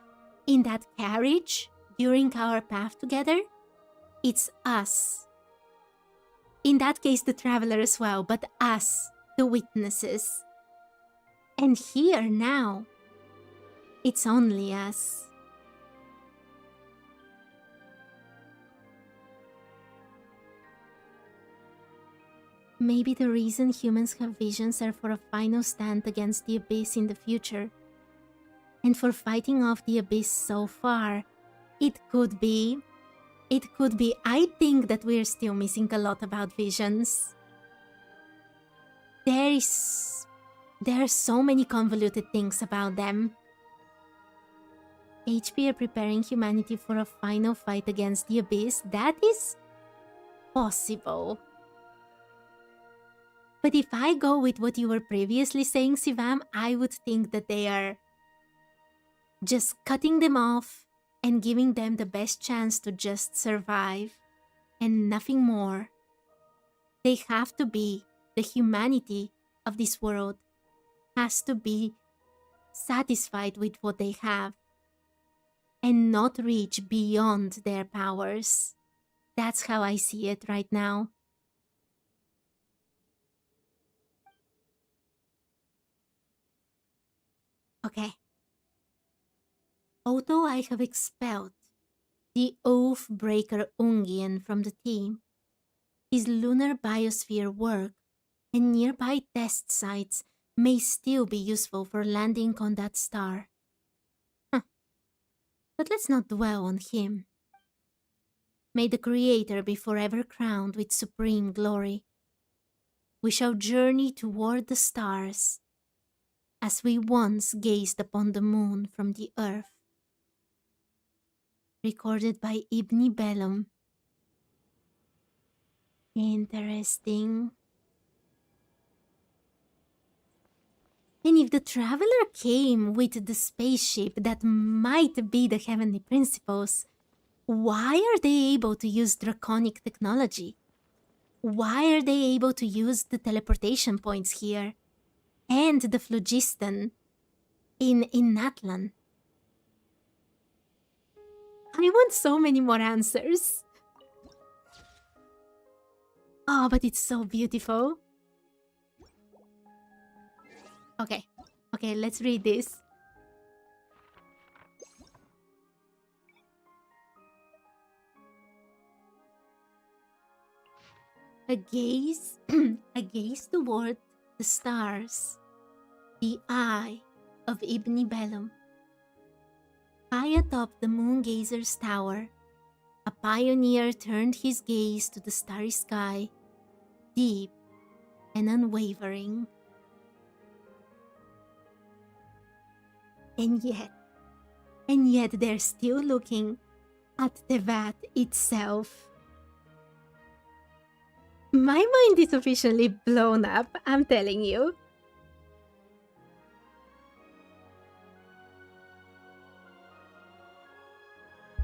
Speaker 1: in that carriage during our path together, it's us. In that case, the traveler as well, but us, the witnesses. And here now, it's only us. Maybe the reason humans have visions are for a final stand against the Abyss in the future. And for fighting off the Abyss so far, it could be, I think that we're still missing a lot about visions. There are so many convoluted things about them. HP are preparing humanity for a final fight against the Abyss. That is possible. But if I go with what you were previously saying, Sivam, I would think that they are just cutting them off and giving them the best chance to just survive and nothing more. They have to be, the humanity of this world has to be satisfied with what they have and not reach beyond their powers. That's how I see it right now. Okay. Although I have expelled the Oath-breaker Ungian from the team, his lunar biosphere work and nearby test sites may still be useful for landing on that star. But let's not dwell on him. May the Creator be forever crowned with supreme glory. We shall journey toward the stars, as we once gazed upon the moon from the earth. Recorded by Ibn Bellum. Interesting. And if the traveler came with the spaceship that might be the Heavenly Principles, why are they able to use draconic technology? Why are they able to use the teleportation points here and the phlogiston in Natlan? I want so many more answers. Oh, but it's so beautiful. Okay. Okay, let's read this. A gaze, a gaze toward the stars. The eye of Ibn Bellum. High atop the moon gazer's tower, a pioneer turned his gaze to the starry sky, deep and unwavering. And yet they're still looking at Teyvat itself. My mind is officially blown up, I'm telling you.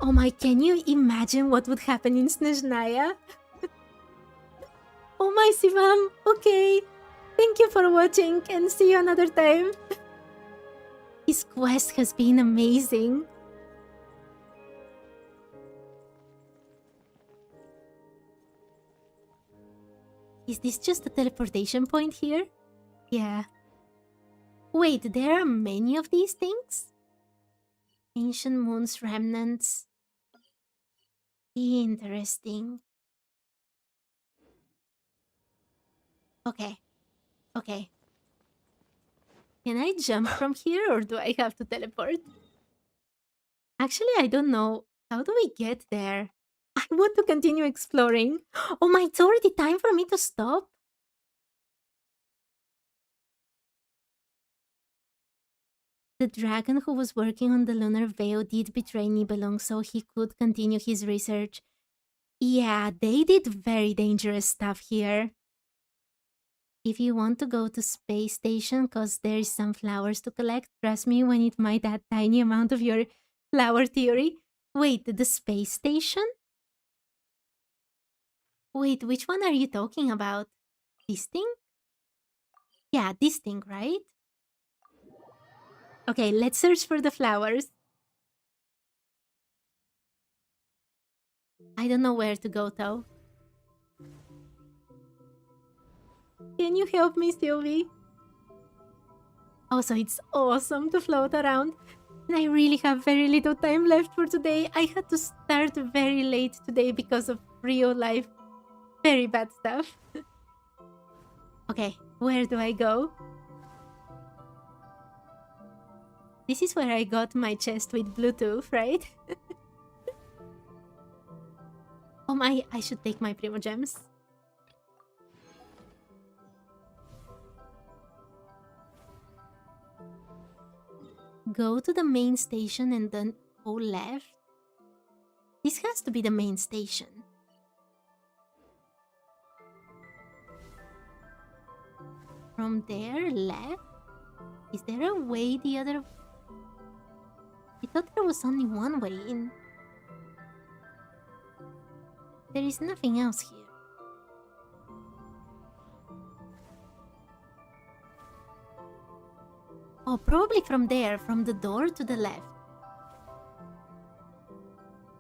Speaker 1: Oh my, can you imagine what would happen in Snezhnaya? Oh my, Sivam, okay. Thank you for watching and see you another time. His quest has been amazing. Is this just a teleportation point here? Yeah. Wait, there are many of these things? Ancient moon's remnants. Interesting. Okay. Okay. Can I jump from here or do I have to teleport? Actually, I don't know. How do we get there? I want to continue exploring. Oh my, it's already time for me to stop. The dragon who was working on the lunar veil did betray Nibelung so he could continue his research. Yeah, they did very dangerous stuff here. If you want to go to space station cause there is some flowers to collect, trust me when it might add tiny amount of your flower theory. Wait, the space station? Wait, which one are you talking about? This thing? Yeah, this thing, right? Okay, let's search for the flowers. I don't know where to go though. Can you help me, Sylvie? Also, it's awesome to float around. And I really have very little time left for today. I had to start very late today because of real life very bad stuff. Okay, where do I go? This is where I got my chest with Bluetooth, right? Oh my, I should take my Primo Gems. Go to the main station and then go left. This has to be the main station. From there, left? Is there a way the other... I thought there was only one way in. There is nothing else here. Oh, probably from there, from the door to the left.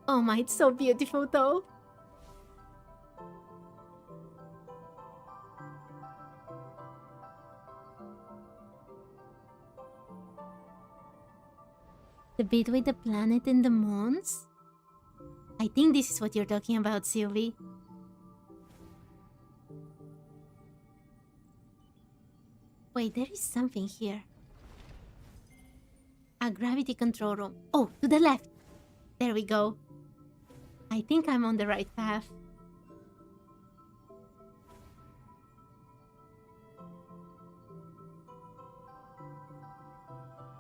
Speaker 1: Oh my, it's so beautiful though. The bit with the planet and the moons? I think this is what you're talking about, Sylvie. Wait, there is something here. A gravity control room. Oh, to the left. There we go. I think I'm on the right path.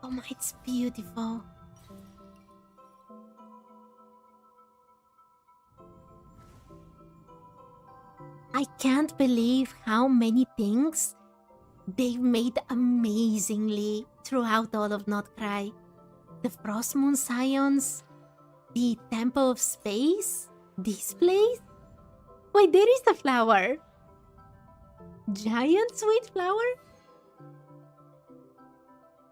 Speaker 1: Oh my, it's beautiful. I can't believe how many things they've made amazingly throughout all of Notcry. The Frost Moon Scions, the Temple of Space, this place. Wait, there is a flower. Giant sweet flower?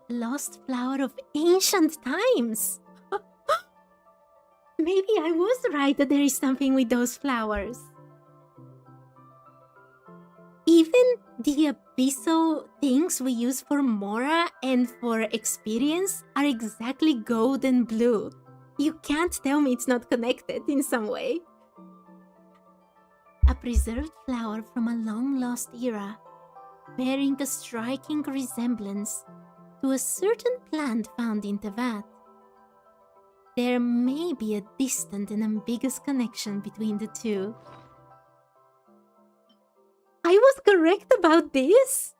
Speaker 1: Lost flower of ancient times. Maybe I was right that there is something with those flowers. Even the abyssal things we use for Mora and for experience are exactly gold and blue. You can't tell me it's not connected in some way. A preserved flower from a long-lost era, bearing a striking resemblance to a certain plant found in Teyvat. There may be a distant and ambiguous connection between the two. I was correct about this?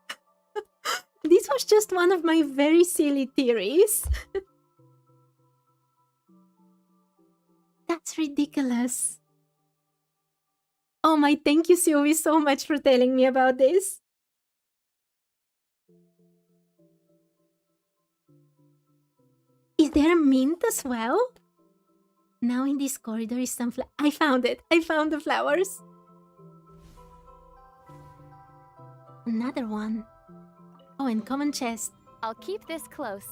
Speaker 1: This was just one of my very silly theories. That's ridiculous. Oh my, thank you, Sylvie, so much for telling me about this. Is there a mint as well? Now in this corridor is some I found it. I found the flowers. Another one. Oh, and common chest.
Speaker 6: I'll keep this close.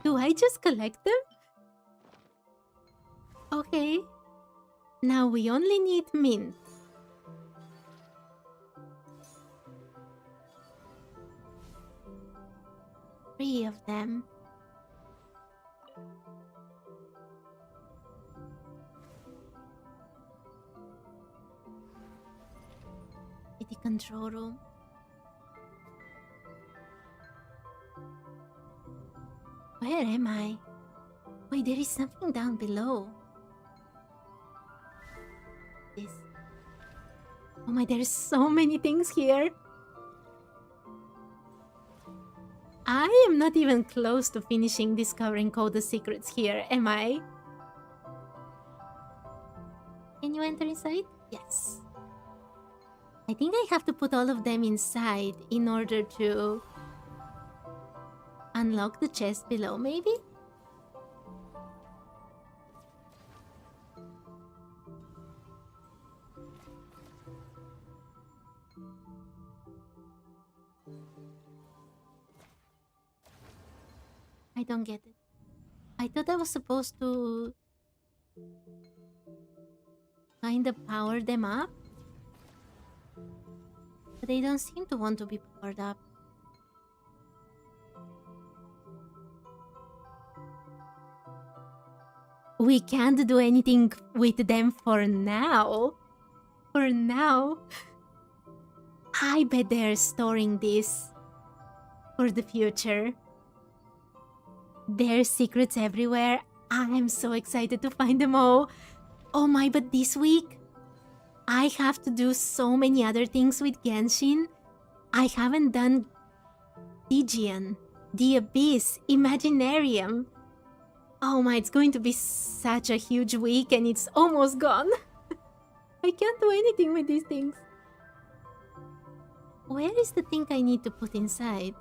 Speaker 1: Do I just collect them? Okay. Now we only need mint. Three of them. The control room. Where am I? Wait, there is something down below. This. Oh my, there's so many things here. I am not even close to finishing discovering all the secrets here, am I? Can you enter inside? Yes. I think I have to put all of them inside in order to unlock the chest below, maybe? I don't get it. I thought I was supposed to kind of power them up, but they don't seem to want to be powered up. We can't do anything with them for now. For now. I bet they're storing this for the future. There's secrets everywhere. I'm so excited to find them all. Oh my, but this week, I have to do so many other things with Genshin. I haven't done Stygian, The Abyss, Imaginarium. Oh my, it's going to be such a huge week and it's almost gone. I can't do anything with these things. Where is the thing I need to put inside?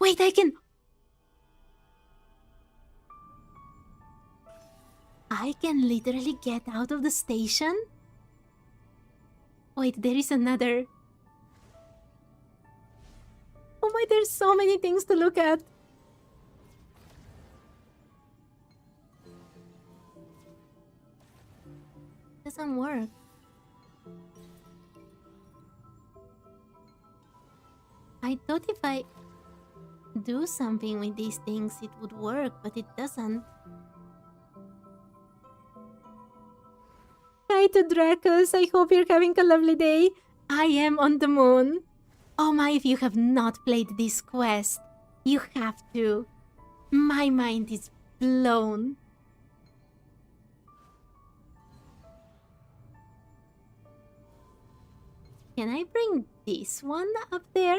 Speaker 1: Wait, I can literally get out of the station? Wait, there is another. Oh my, there's so many things to look at. Doesn't work. I thought if I do something with these things it would work, but it doesn't. Hi to Dracus, I hope you're having a lovely day. I am on the moon. Oh my, if you have not played this quest, you have to. My mind is blown. Can I bring this one up there?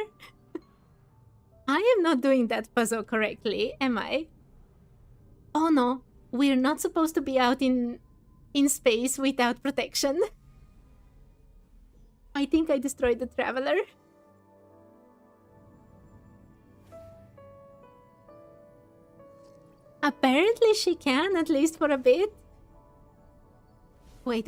Speaker 1: I am not doing that puzzle correctly, am I? Oh no, we're not supposed to be out in space without protection. I think I destroyed the Traveler. Apparently she can, at least for a bit. Wait.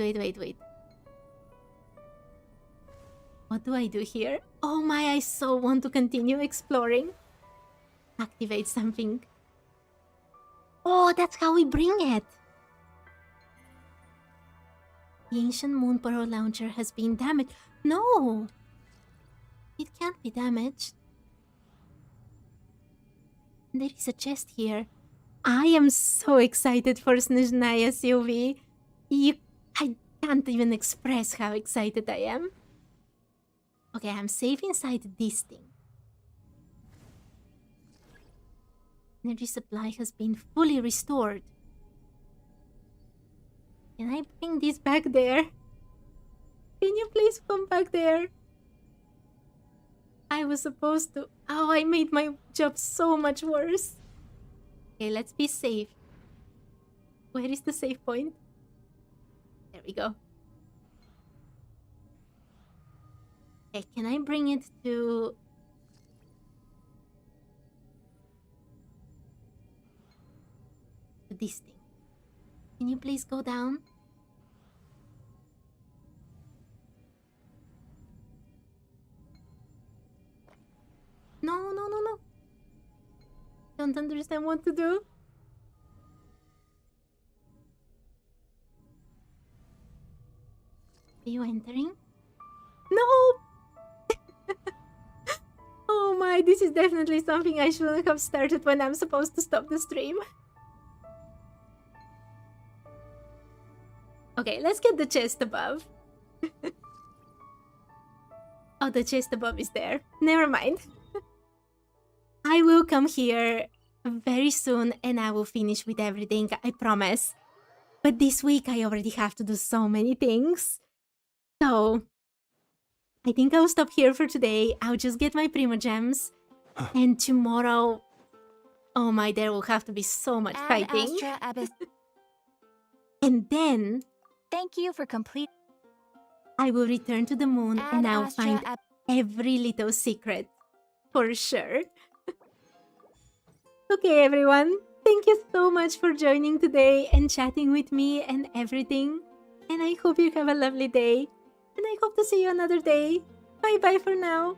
Speaker 1: What do I do here? Oh my, I so want to continue exploring. Activate something. Oh, that's how we bring it. The ancient moon pearl launcher has been damaged. No! It can't be damaged. There is a chest here. I am so excited for Snezhnaya, Sylvie. I can't even express how excited I am. Okay, I'm safe inside this thing. Energy supply has been fully restored. Can I bring this back there? Can you please come back there? I was supposed to... Oh, I made my job so much worse. Okay, let's be safe. Where is the save point? There we go. Okay, can I bring it to... this thing? Can you please go down? No. Don't understand what to do. Are you entering? No! Oh my, this is definitely something I shouldn't have started when I'm supposed to stop the stream. Okay, let's get the chest above. Oh, the chest above is there. Never mind. I will come here very soon and I will finish with everything, I promise. But this week I already have to do so many things. So, I think I'll stop here for today. I'll just get my Primo Gems. And tomorrow... Oh my, there will have to be so much fighting. And then...
Speaker 6: Thank you for complete.
Speaker 1: I will return to the moon and I'll find every little secret. For sure. Okay, everyone. Thank you so much for joining today and chatting with me and everything. And I hope you have a lovely day. And I hope to see you another day. Bye-bye for now.